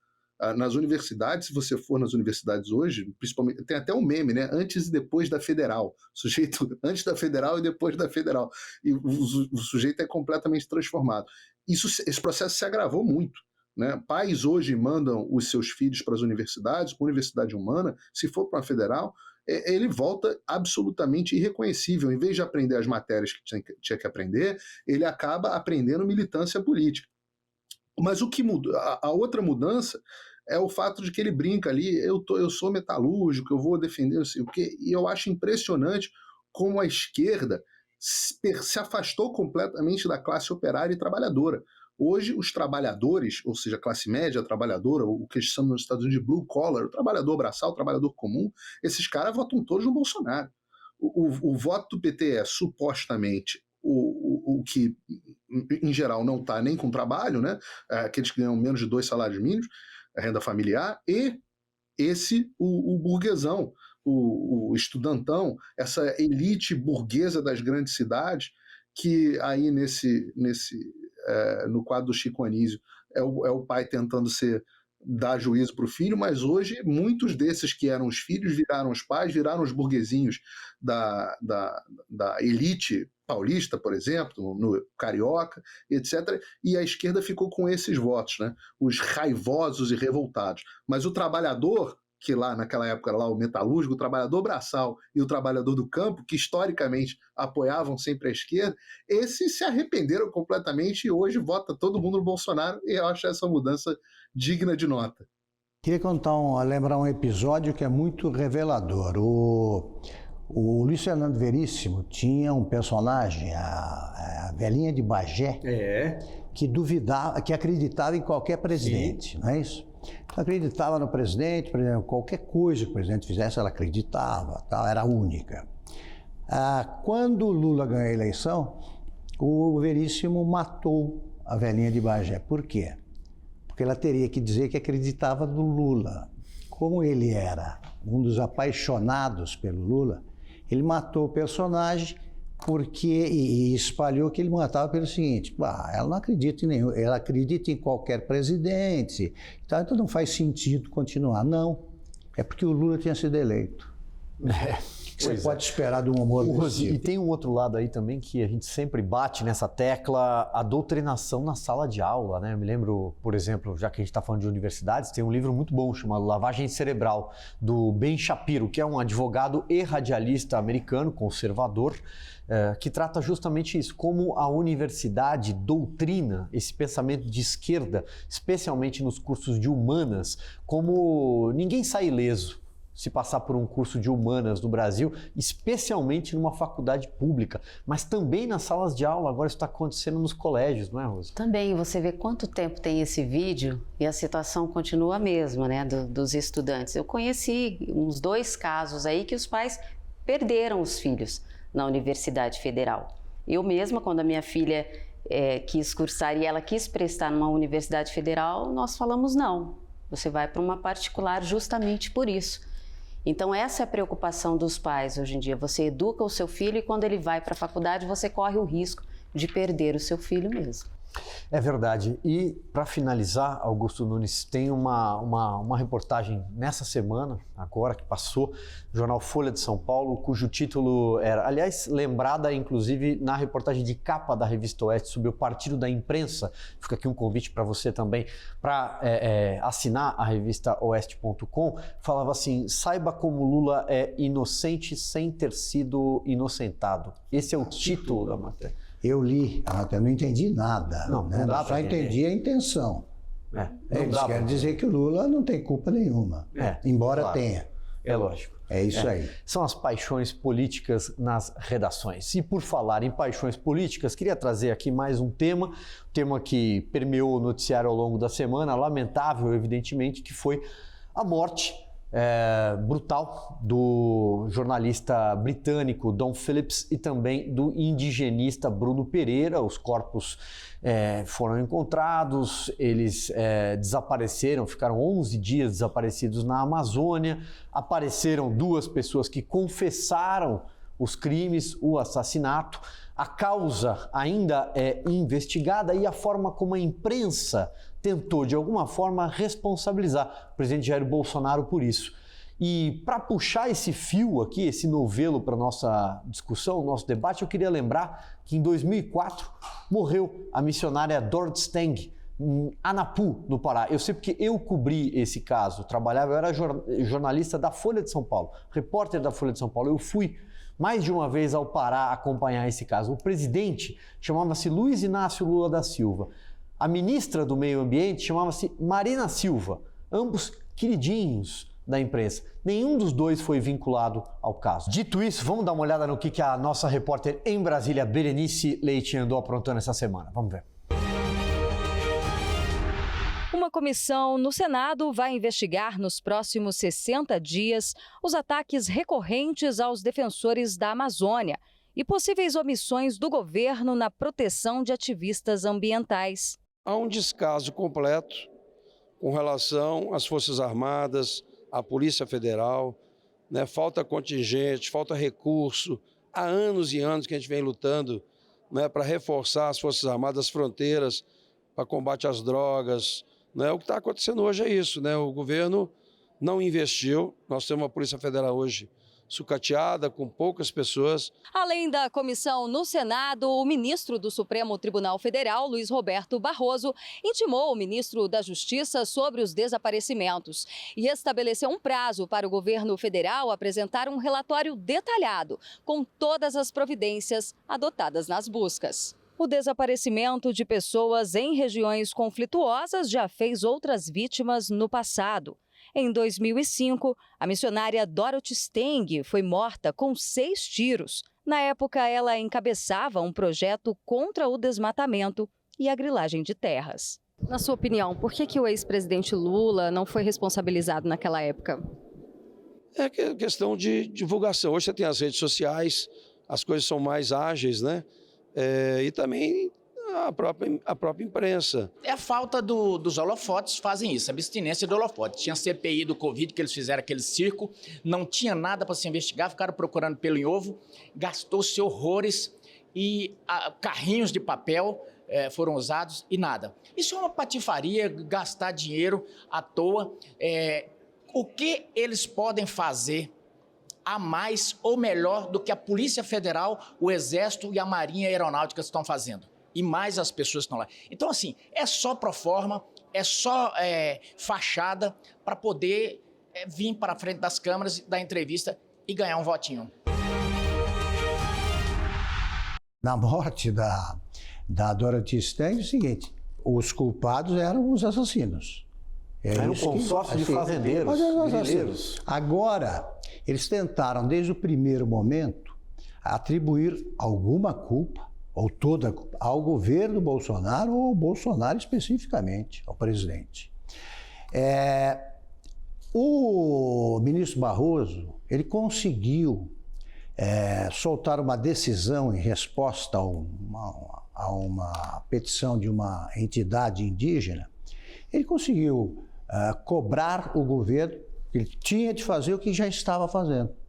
Nas universidades, se você for nas universidades hoje, principalmente, tem até um meme, né? Antes e depois da federal. Sujeito antes da federal e depois da federal. E o sujeito é completamente transformado. Esse processo se agravou muito. Né? Pais hoje mandam os seus filhos para as universidades, uma universidade humana, se for para a federal, ele volta absolutamente irreconhecível. Em vez de aprender as matérias que tinha que aprender, ele acaba aprendendo militância política. Mas o que mudou, a outra mudança é o fato de que ele brinca ali, eu sou metalúrgico, eu vou defender não sei o quê, e eu acho impressionante como a esquerda se afastou completamente da classe operária e trabalhadora. Hoje, os trabalhadores, ou seja, a classe média trabalhadora, o que chamam nos Estados Unidos de blue collar, o trabalhador braçal, o trabalhador comum, esses caras votam todos no Bolsonaro. O voto do PT é supostamente o que, em geral, não está nem com trabalho, né? Aqueles que ganham menos de 2 salários mínimos, a renda familiar, e o burguesão, o estudantão, essa elite burguesa das grandes cidades, que aí no quadro do Chico Anísio é o pai tentando dar juízo para o filho, mas hoje muitos desses que eram os filhos viraram os pais, viraram os burguesinhos da elite paulista, por exemplo, no carioca, etc. E a esquerda ficou com esses votos, né? Os raivosos e revoltados. Mas o trabalhador, que lá naquela época era lá o metalúrgico, o trabalhador braçal e o trabalhador do campo, que historicamente apoiavam sempre a esquerda, esses se arrependeram completamente e hoje vota todo mundo no Bolsonaro, e eu acho essa mudança digna de nota. Queria lembrar um episódio que é muito revelador. O Luiz Fernando Veríssimo tinha um personagem, a velhinha de Bagé, que duvidava, que acreditava em qualquer presidente, não é isso? Acreditava no presidente, por exemplo, qualquer coisa que o presidente fizesse, ela acreditava, tal, era única. Quando o Lula ganhou a eleição, o Veríssimo matou a velhinha de Bagé. Por quê? Porque ela teria que dizer que acreditava no Lula. Como ele era um dos apaixonados pelo Lula, ele matou o personagem e espalhou que ele matava pelo seguinte: ela não acredita em nenhum, ela acredita em qualquer presidente, então não faz sentido continuar. Não, é porque o Lula tinha sido eleito. Você pode esperar de um humor desse tipo. E tem um outro lado aí também que a gente sempre bate nessa tecla, a doutrinação na sala de aula, né? Eu me lembro, por exemplo, já que a gente está falando de universidades, tem um livro muito bom chamado Lavagem Cerebral, do Ben Shapiro, que é um advogado e radialista americano, conservador, que trata justamente isso, como a universidade doutrina esse pensamento de esquerda, especialmente nos cursos de humanas, como ninguém sai ileso se passar por um curso de humanas no Brasil, especialmente numa faculdade pública, mas também nas salas de aula. Agora isso está acontecendo nos colégios, não é, Rosa? Também, você vê quanto tempo tem esse vídeo e a situação continua a mesma, né, dos estudantes. Eu conheci uns 2 casos aí que os pais perderam os filhos na Universidade Federal. Eu mesma, quando a minha filha quis cursar e ela quis prestar numa Universidade Federal, nós falamos não, você vai para uma particular justamente por isso. Então essa é a preocupação dos pais hoje em dia. Você educa o seu filho e quando ele vai para a faculdade você corre o risco de perder o seu filho mesmo. É verdade. E para finalizar, Augusto Nunes, tem uma reportagem nessa semana, agora que passou, no jornal Folha de São Paulo, cujo título era, aliás, lembrada inclusive na reportagem de capa da Revista Oeste sobre o Partido da Imprensa. Fica aqui um convite para você também para assinar a revista oeste.com. Falava assim: saiba como Lula é inocente sem ter sido inocentado. Esse é o título da matéria. Eu li, eu não entendi nada. Não dá, só entendi a intenção. Eles querem dizer que o Lula não tem culpa nenhuma, embora tenha. É lógico. É isso aí. São as paixões políticas nas redações. E por falar em paixões políticas, queria trazer aqui mais um tema que permeou o noticiário ao longo da semana, lamentável, evidentemente, que foi a morte brutal do jornalista britânico Dom Phillips e também do indigenista Bruno Pereira. Os corpos foram encontrados, eles desapareceram, ficaram 11 dias desaparecidos na Amazônia. Apareceram 2 pessoas que confessaram os crimes, o assassinato. A causa ainda é investigada e a forma como a imprensa tentou, de alguma forma, responsabilizar o presidente Jair Bolsonaro por isso. E para puxar esse fio aqui, esse novelo para a nossa discussão, nosso debate, eu queria lembrar que em 2004 morreu a missionária Dorothy Stang, em Anapu, no Pará. Eu sei porque eu cobri esse caso, eu era jornalista da Folha de São Paulo, repórter da Folha de São Paulo. Eu fui mais de uma vez ao Pará acompanhar esse caso. O presidente chamava-se Luiz Inácio Lula da Silva. A ministra do Meio Ambiente chamava-se Marina Silva, ambos queridinhos da imprensa. Nenhum dos 2 foi vinculado ao caso. Dito isso, vamos dar uma olhada no que a nossa repórter em Brasília, Berenice Leite, andou aprontando essa semana. Vamos ver. Uma comissão no Senado vai investigar nos próximos 60 dias os ataques recorrentes aos defensores da Amazônia e possíveis omissões do governo na proteção de ativistas ambientais. Há um descaso completo com relação às Forças Armadas, à Polícia Federal, né? Falta contingente, falta recurso. Há anos e anos que a gente vem lutando, né, para reforçar as Forças Armadas, as fronteiras, para combate às drogas. Né? O que está acontecendo hoje é isso, né? O governo, não investiu. Nós temos uma Polícia Federal hoje sucateada, com poucas pessoas. Além da comissão no Senado, o ministro do Supremo Tribunal Federal, Luiz Roberto Barroso, intimou o ministro da Justiça sobre os desaparecimentos e estabeleceu um prazo para o governo federal apresentar um relatório detalhado com todas as providências adotadas nas buscas. O desaparecimento de pessoas em regiões conflituosas já fez outras vítimas no passado. Em 2005, a missionária Dorothy Steng foi morta com 6 tiros. Na época, ela encabeçava um projeto contra o desmatamento e a grilagem de terras. Na sua opinião, por que o ex-presidente Lula não foi responsabilizado naquela época? É questão de divulgação. Hoje você tem as redes sociais, as coisas são mais ágeis, né? E também a própria imprensa. É a falta dos holofotes fazem isso, a abstinência do holofote. Tinha CPI do Covid, que eles fizeram aquele circo, não tinha nada para se investigar, ficaram procurando pelo em ovo, gastou-se horrores e carrinhos de papel foram usados e nada. Isso é uma patifaria, gastar dinheiro à toa. O que eles podem fazer a mais ou melhor do que a Polícia Federal, o Exército e a Marinha Aeronáutica estão fazendo? E mais as pessoas que estão lá. Então, assim, é só proforma, é só fachada para poder vir para frente das câmeras, dar entrevista e ganhar um votinho. Na morte da Dorothy Steng, é o seguinte, os culpados eram os assassinos. Era um consórcio de fazendeiros, guerrilheiros. Agora, eles tentaram, desde o primeiro momento, atribuir alguma culpa, ou toda a culpa, ao governo Bolsonaro ou ao Bolsonaro especificamente, ao presidente. O ministro Barroso, ele conseguiu soltar uma decisão em resposta a uma petição de uma entidade indígena. Ele conseguiu cobrar o governo, ele tinha de fazer o que já estava fazendo.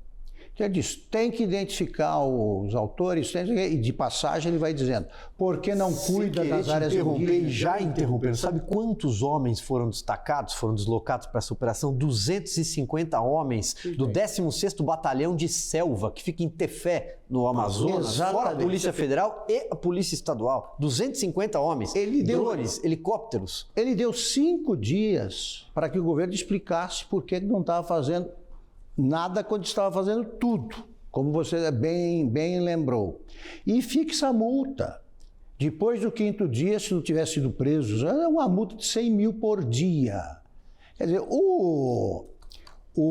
Ele disse, tem que identificar os autores, e de passagem ele vai dizendo, por que não cuida das áreas indígenas? Já interrompendo, sabe quantos homens foram destacados, foram deslocados para essa operação? 250 homens do 16º Batalhão de Selva, que fica em Tefé, no Amazonas, fora a Polícia Federal e a Polícia Estadual. 250 homens, drones, helicópteros. Ele deu 5 dias para que o governo explicasse por que não estava fazendo nada quando estava fazendo tudo, como você bem lembrou. E fixa a multa. Depois do 5º dia, se não tivesse sido preso, é uma multa de 100 mil por dia. Quer dizer, o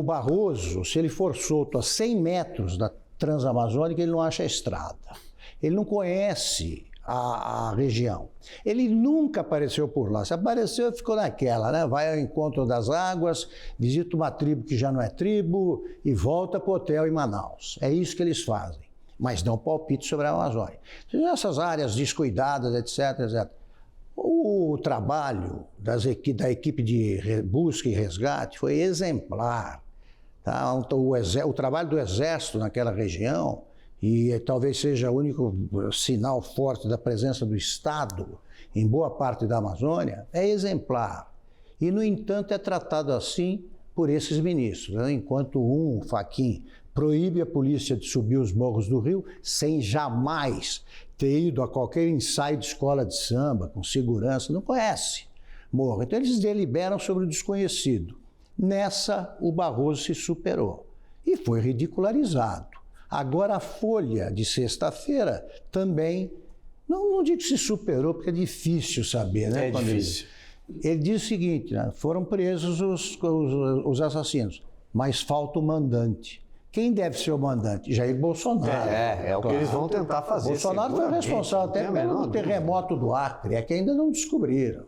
Barroso, se ele for solto a 100 metros da Transamazônica, ele não acha a estrada. Ele não conhece a região. Ele nunca apareceu por lá. Se apareceu, ficou naquela, né? Vai ao encontro das águas, visita uma tribo que já não é tribo e volta para o hotel em Manaus. É isso que eles fazem, mas dão palpite sobre a Amazônia. Essas áreas descuidadas, etc, etc. O trabalho da equipe de busca e resgate foi exemplar. Tá? O trabalho do Exército naquela região, e talvez seja o único sinal forte da presença do Estado em boa parte da Amazônia, é exemplar. E, no entanto, é tratado assim por esses ministros, né? Enquanto Fachin, proíbe a polícia de subir os morros do Rio sem jamais ter ido a qualquer ensaio de escola de samba, com segurança, não conhece morro. Então, eles deliberam sobre o desconhecido. Nessa, o Barroso se superou e foi ridicularizado. Agora, a Folha de sexta-feira também, não digo que se superou, porque é difícil saber, né? É difícil. Ele diz o seguinte, né? Foram presos os assassinos, mas falta o mandante. Quem deve ser o mandante? Jair Bolsonaro. É o que eles vão tentar fazer. Bolsonaro foi responsável até pelo terremoto do Acre, é que ainda não descobriram.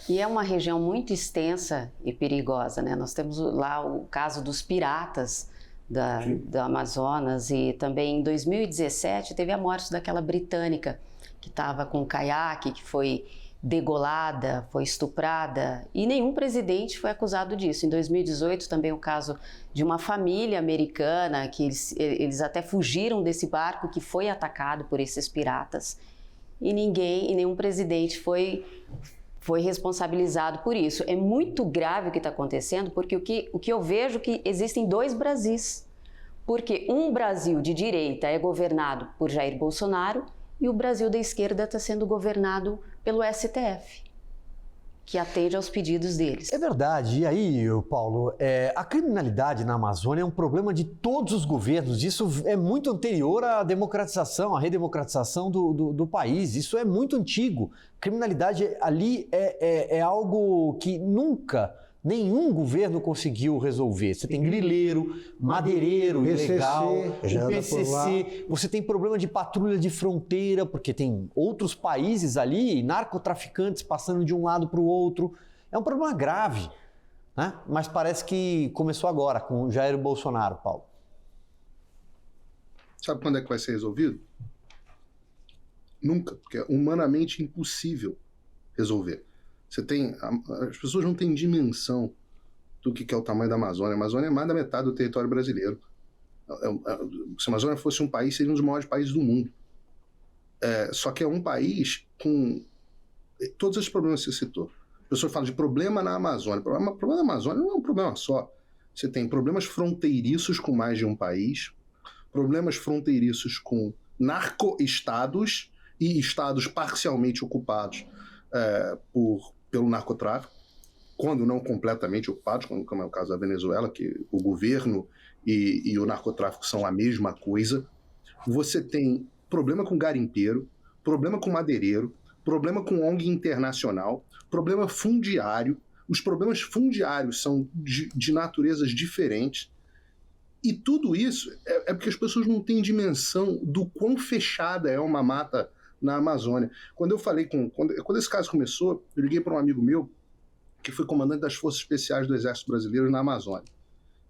E é uma região muito extensa e perigosa, né? Nós temos lá o caso dos piratas da Amazonas, e também em 2017 teve a morte daquela britânica que estava com um caiaque, que foi degolada, foi estuprada, e nenhum presidente foi acusado disso. Em 2018 também o caso de uma família americana, que eles até fugiram desse barco que foi atacado por esses piratas, e nenhum presidente foi foi responsabilizado por isso. É muito grave o que está acontecendo, porque o que eu vejo é que existem dois Brasis. Porque um Brasil de direita é governado por Jair Bolsonaro e o Brasil da esquerda está sendo governado pelo STF, que atende aos pedidos deles. É verdade. E aí, Paulo, a criminalidade na Amazônia é um problema de todos os governos. Isso é muito anterior à democratização, à redemocratização do país. Isso é muito antigo. Criminalidade ali é algo que nunca nenhum governo conseguiu resolver. Você tem grileiro, madeireiro, ilegal, o PCC, você tem problema de patrulha de fronteira, porque tem outros países ali, narcotraficantes passando de um lado para o outro. É um problema grave, né? Mas parece que começou agora, com Jair Bolsonaro, Paulo. Sabe quando é que vai ser resolvido? Nunca, porque é humanamente impossível resolver. As pessoas não têm dimensão do que é o tamanho da Amazônia. A Amazônia é mais da metade do território brasileiro. Se a Amazônia fosse um país, seria um dos maiores países do mundo. Só que é um país com todos esses problemas que você citou. As pessoas falam de problema na Amazônia. O problema da Amazônia não é um problema só. Você tem problemas fronteiriços com mais de um país, problemas fronteiriços com narco-estados e estados parcialmente ocupados pelo narcotráfico, quando não completamente ocupados, como é o caso da Venezuela, que o governo e o narcotráfico são a mesma coisa. Você tem problema com garimpeiro, problema com madeireiro, problema com ONG internacional, problema fundiário. Os problemas fundiários são de naturezas diferentes. E tudo isso é porque as pessoas não têm dimensão do quão fechada é uma mata na Amazônia. Quando esse caso começou, eu liguei para um amigo meu que foi comandante das Forças Especiais do Exército Brasileiro na Amazônia.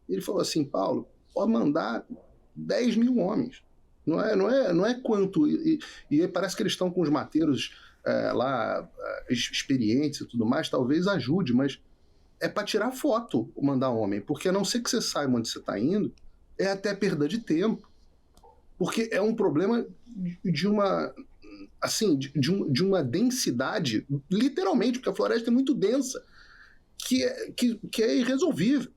Ele falou assim: Paulo, pode mandar 10 mil homens. Não é quanto. E parece que eles estão com os mateiros lá experientes e tudo mais, talvez ajude, mas é para tirar foto mandar homem, porque a não ser que você saiba onde você está indo, é até perda de tempo. Porque é um problema de uma densidade, literalmente, porque a floresta é muito densa, que é irresolvível.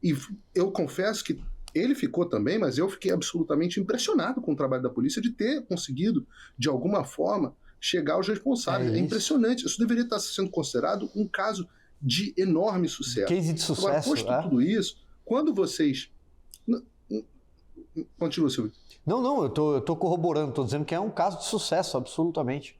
E eu confesso que ele ficou também, mas eu fiquei absolutamente impressionado com o trabalho da polícia de ter conseguido, de alguma forma, chegar aos responsáveis. É impressionante. Isso deveria estar sendo considerado um caso de enorme sucesso. Case de sucesso. Agora, posto tudo isso, quando vocês... Continua, Silvio. Não, eu tô corroborando, tô dizendo que é um caso de sucesso, absolutamente.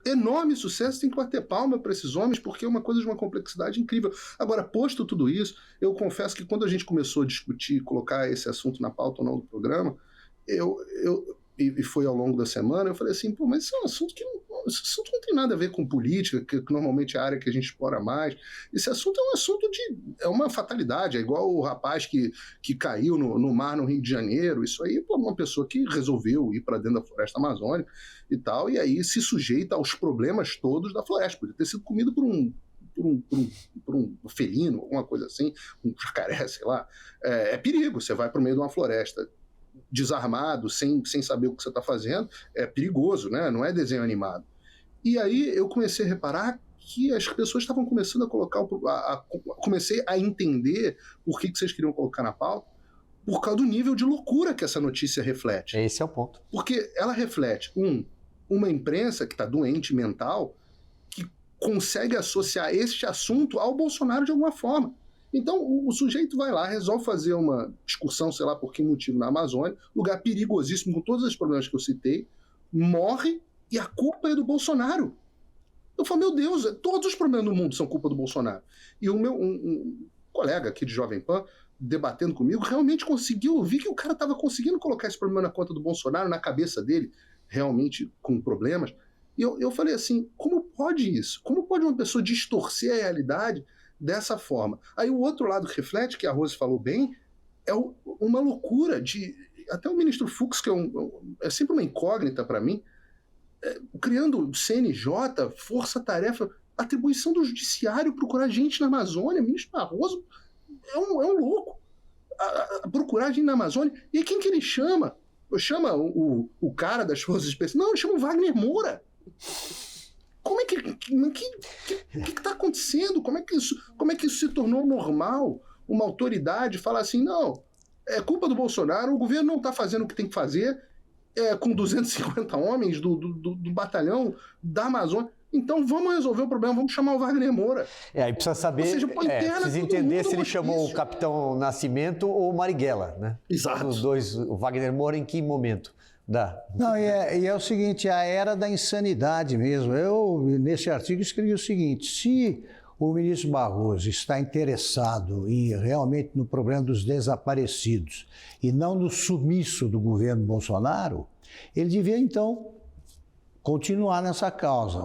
Enorme sucesso, tem que bater palma para esses homens, porque é uma coisa de uma complexidade incrível. Agora, posto tudo isso, eu confesso que quando a gente começou a discutir, colocar esse assunto na pauta ou não do programa, e foi ao longo da semana, eu falei assim, pô, mas esse é um assunto esse assunto não tem nada a ver com política, que normalmente é a área que a gente explora mais. Esse assunto é um assunto é uma fatalidade, é igual o rapaz que caiu no mar no Rio de Janeiro. Isso aí é uma pessoa que resolveu ir para dentro da floresta amazônica e tal, e aí se sujeita aos problemas todos da floresta. Podia ter sido comido por um felino, alguma coisa assim, um jacaré, sei lá. É perigo, você vai para o meio de uma floresta desarmado, sem saber o que você está fazendo, é perigoso, né? Não é desenho animado. E aí eu comecei a reparar que as pessoas estavam começando a colocar... comecei a entender por que vocês queriam colocar na pauta, por causa do nível de loucura que essa notícia reflete. Esse é o ponto. Porque ela reflete, uma imprensa que está doente mental, que consegue associar este assunto ao Bolsonaro de alguma forma. Então, o sujeito vai lá, resolve fazer uma excursão, sei lá por que motivo, na Amazônia, lugar perigosíssimo, com todos os problemas que eu citei, morre e a culpa é do Bolsonaro. Eu falo, meu Deus, todos os problemas do mundo são culpa do Bolsonaro. E um colega aqui de Jovem Pan, debatendo comigo, realmente conseguiu ouvir que o cara estava conseguindo colocar esse problema na conta do Bolsonaro, na cabeça dele, realmente com problemas. E eu falei assim, como pode isso? Como pode uma pessoa distorcer a realidade dessa forma? Aí o outro lado que reflete, que a Rose falou bem, é uma loucura de... Até o ministro Fux, que é sempre uma incógnita para mim, criando CNJ, força-tarefa, atribuição do judiciário procurar gente na Amazônia. O ministro Barroso é um louco. Procurar gente na Amazônia. E aí quem que ele chama? Chama o cara das forças especiais? Não, ele chama o Wagner Moura. Como é que está acontecendo? Como é que isso se tornou normal? Uma autoridade falar assim, não, é culpa do Bolsonaro, o governo não está fazendo o que tem que fazer, com 250 homens do batalhão da Amazônia. Então vamos resolver o problema, vamos chamar o Wagner Moura. Aí precisa saber, Ou seja, precisa entender se ele chamou o Capitão Nascimento ou o Marighella, né? Exato. Os dois, o Wagner Moura em que momento? Não, e é o seguinte, a era da insanidade mesmo. Eu, nesse artigo, escrevi o seguinte, se o ministro Barroso está interessado realmente no problema dos desaparecidos e não no sumiço do governo Bolsonaro, ele devia, então, continuar nessa causa.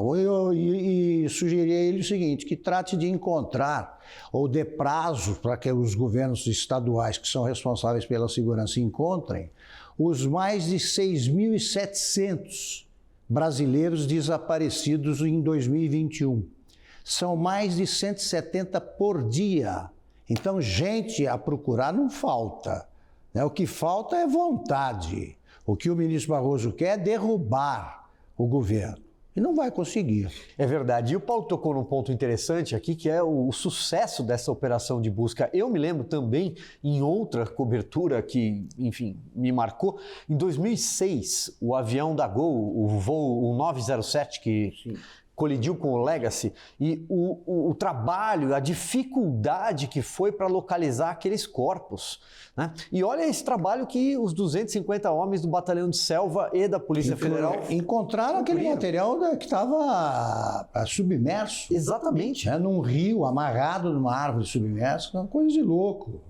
E sugeria a ele o seguinte, que trate de encontrar ou dê prazo para que os governos estaduais que são responsáveis pela segurança encontrem os mais de 6.700 brasileiros desaparecidos em 2021. São mais de 170 por dia. Então, gente a procurar não falta, né? O que falta é vontade. O que o ministro Barroso quer é derrubar o governo. E não vai conseguir. É verdade. E o Paulo tocou num ponto interessante aqui, que é o sucesso dessa operação de busca. Eu me lembro também, em outra cobertura que, enfim, me marcou, em 2006, o avião da Gol, o voo 907, que colidiu com o Legacy, e o trabalho, a dificuldade que foi para localizar aqueles corpos, né? E olha esse trabalho que os 250 homens do Batalhão de Selva e da Polícia Federal encontraram aquele material que estava submerso. Exatamente. Né? Num rio, amarrado numa árvore submersa, uma coisa de louco.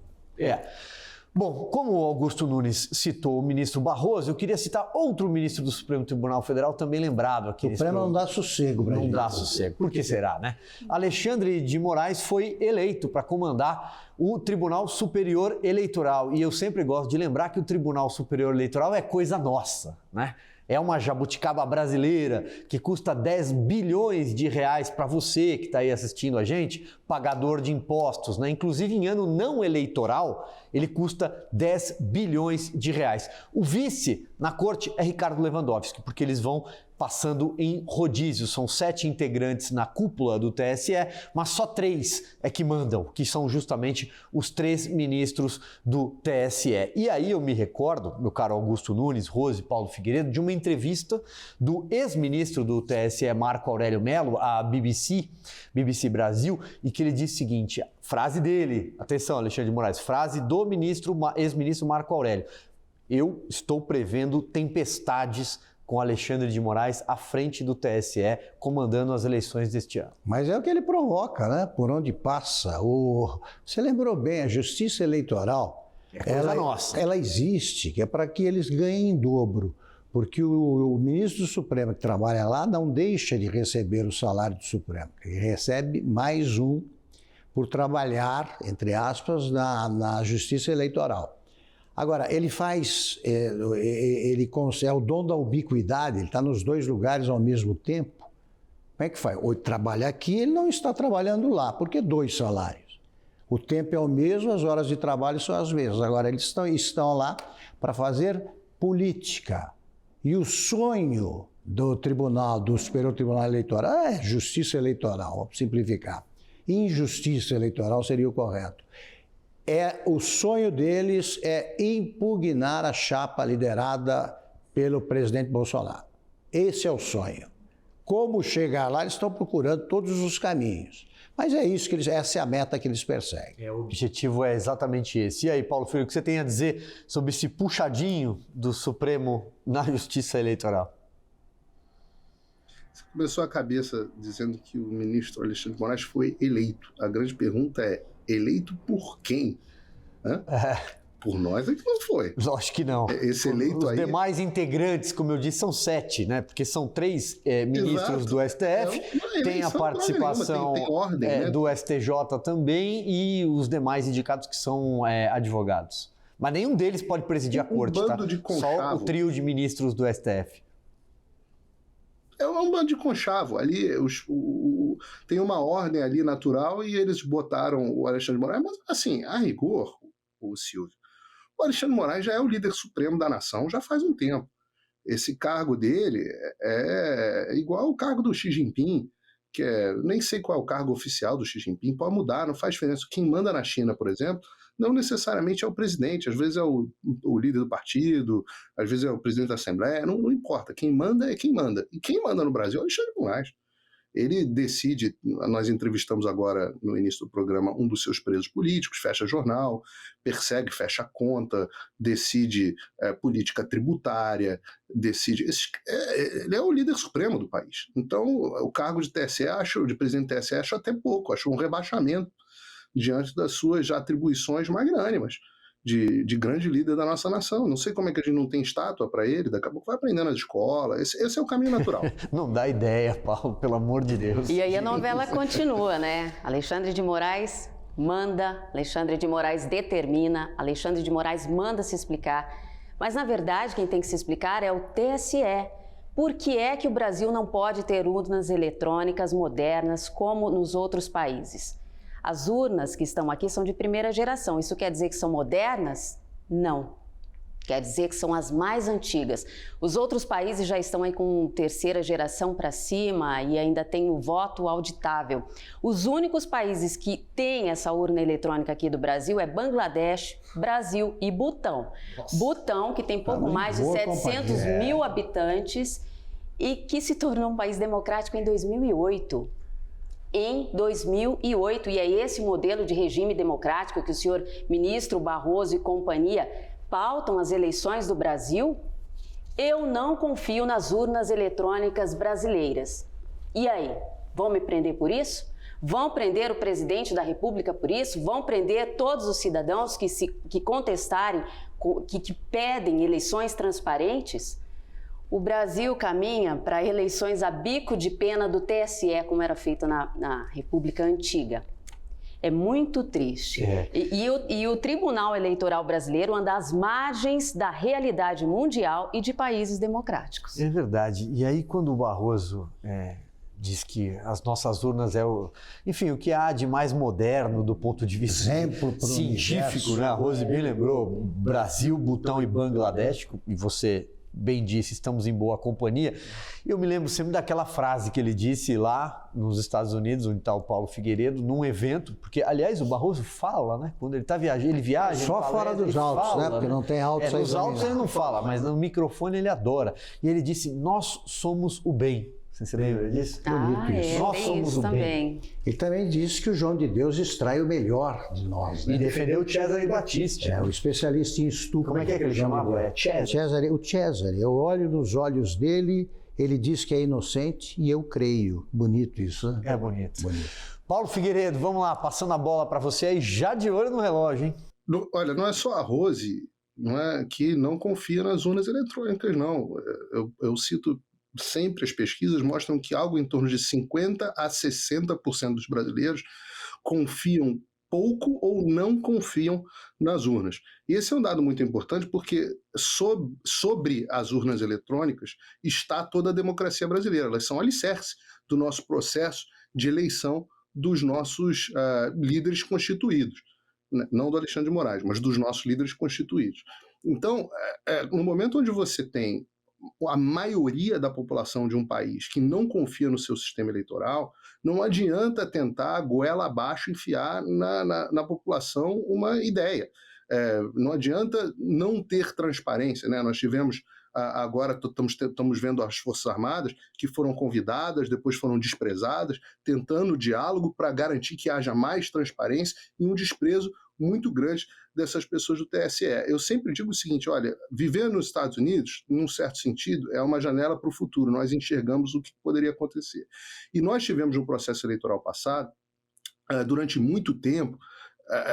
Bom, como o Augusto Nunes citou o ministro Barroso, eu queria citar outro ministro do Supremo Tribunal Federal, também lembrado aqui. O Supremo não dá sossego, Brasil. Não dá sossego. Por que será, né? Alexandre de Moraes foi eleito para comandar o Tribunal Superior Eleitoral. E eu sempre gosto de lembrar que o Tribunal Superior Eleitoral é coisa nossa, né? É uma jabuticaba brasileira que custa 10 bilhões de reais para você que está aí assistindo a gente, pagador de impostos, né? Inclusive em ano não eleitoral, ele custa 10 bilhões de reais. O vice na corte é Ricardo Lewandowski, porque eles vão passando em rodízio. São 7 integrantes na cúpula do TSE, mas só 3 é que mandam, que são justamente os 3 ministros do TSE. E aí eu me recordo, meu caro Augusto Nunes, Rose, Paulo Figueiredo, de uma entrevista do ex-ministro do TSE, Marco Aurélio Mello, à BBC Brasil, e que ele disse o seguinte, frase dele, atenção Alexandre de Moraes, frase do ex-ministro Marco Aurélio, eu estou prevendo tempestades com Alexandre de Moraes à frente do TSE, comandando as eleições deste ano. Mas é o que ele provoca, né? Por onde passa. Você lembrou bem, a justiça eleitoral, ela existe, que é para que eles ganhem em dobro. Porque o ministro do Supremo que trabalha lá não deixa de receber o salário do Supremo. Ele recebe mais um por trabalhar, entre aspas, na justiça eleitoral. Agora, ele faz, ele é o dom da ubiquidade, ele está nos 2 lugares ao mesmo tempo. Como é que faz? Ou trabalha aqui, ele não está trabalhando lá, porque 2 salários. O tempo é o mesmo, as horas de trabalho são as mesmas. Agora, eles estão lá para fazer política. E o sonho do Superior Tribunal Eleitoral é justiça eleitoral, vamos simplificar. Injustiça eleitoral seria o correto. O sonho deles é impugnar a chapa liderada pelo presidente Bolsonaro. Esse é o sonho. Como chegar lá, eles estão procurando todos os caminhos. Mas é isso essa é a meta que eles perseguem. O objetivo é exatamente esse. E aí, Paulo Filho, o que você tem a dizer sobre esse puxadinho do Supremo na justiça eleitoral? Você começou a cabeça dizendo que o ministro Alexandre de Moraes foi eleito. A grande pergunta é, eleito por quem? Por nós é que não foi. Lógico que não. Esse eleito Os demais integrantes, como eu disse, são 7, né? Porque são 3 ministros do STF, tem a participação tem ordem, né? do STJ também e os demais indicados que são advogados. Mas nenhum deles pode presidir a corte, tá? Só o trio de ministros do STF. É um bando de conchavo. Ali tem uma ordem ali natural e eles botaram o Alexandre de Moraes. Mas, assim, a rigor, o Silvio, o Alexandre de Moraes já é o líder supremo da nação já faz um tempo. Esse cargo dele é igual o cargo do Xi Jinping, que nem sei qual é o cargo oficial do Xi Jinping, pode mudar, não faz diferença. Quem manda na China, por exemplo, não necessariamente é o presidente, às vezes é o líder do partido, às vezes é o presidente da Assembleia, não importa. Quem manda é quem manda. E quem manda no Brasil é o Alexandre de Moraes. Ele decide, nós entrevistamos agora no início do programa um dos seus presos políticos, fecha jornal, persegue, fecha conta, decide política tributária, decide... ele é o líder supremo do país. Então, o cargo de TSE, de presidente do TSE, acho até pouco, acho um rebaixamento diante das suas atribuições magnânimas de grande líder da nossa nação. Não sei como é que a gente não tem estátua para ele, daqui a pouco vai aprendendo na escola. Esse é o caminho natural. Não dá ideia, Paulo, pelo amor de Deus. E aí a novela continua, né? Alexandre de Moraes manda, Alexandre de Moraes determina, Alexandre de Moraes manda se explicar. Mas, na verdade, quem tem que se explicar é o TSE. Por que é que o Brasil não pode ter urnas eletrônicas modernas como nos outros países? As urnas que estão aqui são de primeira geração. Isso quer dizer que são modernas? Não. Quer dizer que são as mais antigas. Os outros países já estão aí com terceira geração para cima e ainda tem o voto auditável. Os únicos países que têm essa urna eletrônica aqui do Brasil é Bangladesh, Brasil e Butão. Nossa. Butão, que tem pouco mais de 700 mil habitantes e que se tornou um país democrático em 2008. Em 2008, e é esse modelo de regime democrático que o senhor ministro Barroso e companhia pautam as eleições do Brasil, eu não confio nas urnas eletrônicas brasileiras. E aí, vão me prender por isso? Vão prender o presidente da República por isso? Vão prender todos os cidadãos que contestarem, que pedem eleições transparentes? O Brasil caminha para eleições a bico de pena do TSE, como era feito na República Antiga. É muito triste. E o Tribunal Eleitoral Brasileiro anda às margens da realidade mundial e de países democráticos. É verdade. E aí, quando o Barroso diz que as nossas urnas o que há de mais moderno do ponto de vista científico, né? A Rose bem lembrou, Brasil, Butão e Bangladesh, e você bem disse, estamos em boa companhia. Eu me lembro sempre daquela frase que ele disse lá nos Estados Unidos, onde está o Paulo Figueiredo, num evento, porque, aliás, o Barroso fala, né? Quando ele está viajando, ele viaja... Só fora dos altos, né? Porque não tem altos aí. Nos altos ele não fala, mas no microfone ele adora. E ele disse, nós somos o bem. Você lembra disso? Nós somos o bem. Ele também disse que o João de Deus extrai o melhor de nós. Né? E defendeu o Cesare Battisti. O especialista em estupro. Como é que ele chamava? O Cesare. Eu olho nos olhos dele, ele diz que é inocente e eu creio. Bonito isso, né? É bonito. Paulo Figueiredo, vamos lá, passando a bola para você aí, já de olho no relógio, hein? Olha, não é só a Rose que não confia nas urnas eletrônicas, não. Eu cito... Sempre as pesquisas mostram que algo em torno de 50% a 60% dos brasileiros confiam pouco ou não confiam nas urnas. E esse é um dado muito importante porque sobre as urnas eletrônicas está toda a democracia brasileira. Elas são alicerce do nosso processo de eleição dos nossos líderes constituídos. Não do Alexandre de Moraes, mas dos nossos líderes constituídos. Então, no momento onde você tem a maioria da população de um país que não confia no seu sistema eleitoral, não adianta tentar goela abaixo enfiar na população uma ideia. Não adianta não ter transparência, né? Nós tivemos agora, estamos vendo as Forças Armadas que foram convidadas, depois foram desprezadas, tentando diálogo para garantir que haja mais transparência e um desprezo muito grande dessas pessoas do TSE. Eu sempre digo o seguinte, olha, viver nos Estados Unidos, num certo sentido, é uma janela para o futuro, nós enxergamos o que poderia acontecer. E nós tivemos um processo eleitoral passado, durante muito tempo,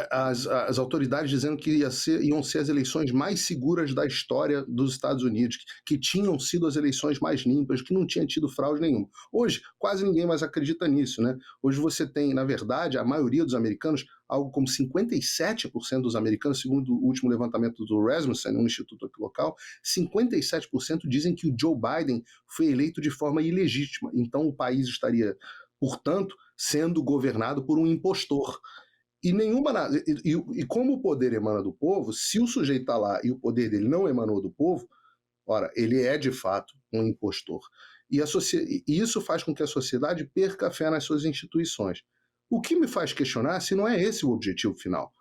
as autoridades dizendo que iam ser as eleições mais seguras da história dos Estados Unidos, que tinham sido as eleições mais limpas, que não tinha tido fraude nenhuma. Hoje, quase ninguém mais acredita nisso, né? Hoje você tem, na verdade, a maioria dos americanos, algo como 57% dos americanos, segundo o último levantamento do Rasmussen, um instituto aqui local, 57% dizem que o Joe Biden foi eleito de forma ilegítima. Então o país estaria, portanto, sendo governado por um impostor. E como o poder emana do povo, se o sujeito está lá e o poder dele não emanou do povo, Ora, ele é de fato um impostor. E isso faz com que a sociedade perca a fé nas suas instituições. O que me faz questionar se não é esse o objetivo final.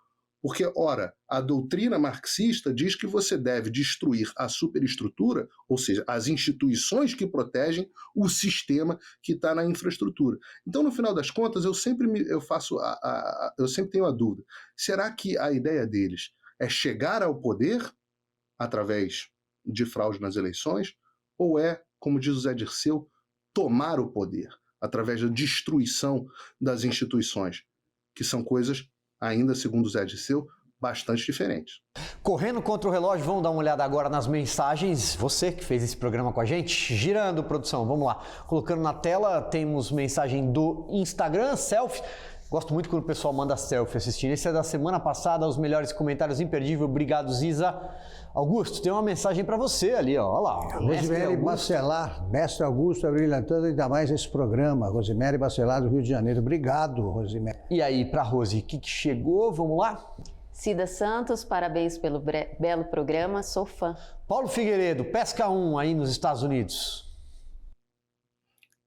Porque, ora, a doutrina marxista diz que você deve destruir a superestrutura, ou seja, as instituições que protegem o sistema que está na infraestrutura. Então, no final das contas, eu sempre tenho a dúvida. Será que a ideia deles é chegar ao poder através de fraude nas eleições? Ou é, como diz o Zé Dirceu, tomar o poder através da destruição das instituições, que são coisas, ainda segundo o Zé Dirceu, bastante diferentes. Correndo contra o relógio, vamos dar uma olhada agora nas mensagens. Você que fez esse programa com a gente, girando, produção, vamos lá. Colocando na tela, temos mensagem do Instagram, selfie. Gosto muito quando o pessoal manda selfie assistindo. Esse é da semana passada, os melhores comentários, imperdível. Obrigado, Ziza. Augusto, tem uma mensagem para você ali, ó. Olha lá. Rosemary Bacelar, mestre Augusto, brilhantando ainda mais esse programa. Rosemary Bacelar, do Rio de Janeiro. Obrigado, Rosemary. E aí, para Rose, o que chegou? Vamos lá? Cida Santos, parabéns pelo belo programa, sou fã. Paulo Figueiredo, Pesca 1 aí nos Estados Unidos.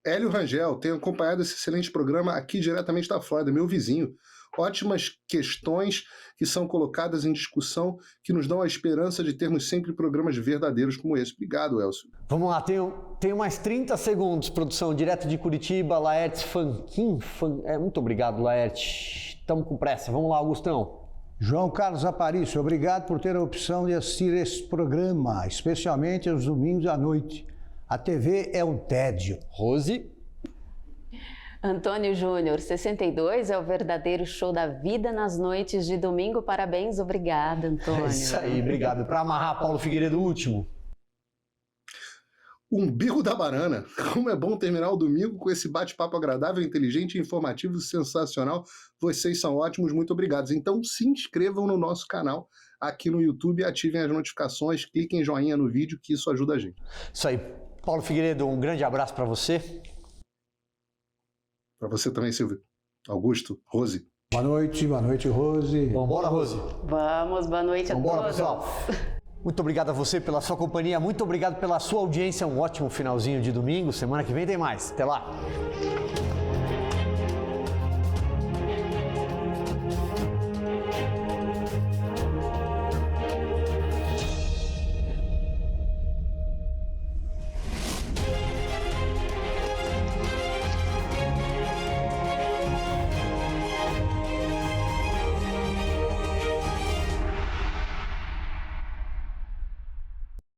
Hélio Rangel, tenho acompanhado esse excelente programa aqui diretamente da Flórida, meu vizinho. Ótimas questões que são colocadas em discussão, que nos dão a esperança de termos sempre programas verdadeiros como esse. Obrigado, Elcio. Vamos lá, tenho mais 30 segundos, produção, direto de Curitiba, Laerte Fanquin. Muito obrigado, Laerte. Estamos com pressa. Vamos lá, Augustão. João Carlos Aparício, obrigado por ter a opção de assistir esse programa, especialmente aos domingos à noite. A TV é um tédio. Rose. Antônio Júnior, 62, é o verdadeiro show da vida nas noites de domingo. Parabéns, obrigada, Antônio. É isso aí, obrigado. Para amarrar, Paulo Figueiredo, último. Umbigo da banana. Como é bom terminar o domingo com esse bate-papo agradável, inteligente, informativo, sensacional. Vocês são ótimos, muito obrigados. Então se inscrevam no nosso canal aqui no YouTube, ativem as notificações, cliquem em joinha no vídeo, que isso ajuda a gente. Isso aí. Paulo Figueiredo, um grande abraço para você. Para você também, Silvio. Augusto, Rose. Boa noite, Rose. Vambora, Rose. Vamos, boa noite a todos. Vambora, pessoal. Muito obrigado a você pela sua companhia, muito obrigado pela sua audiência, um ótimo finalzinho de domingo, semana que vem tem mais. Até lá!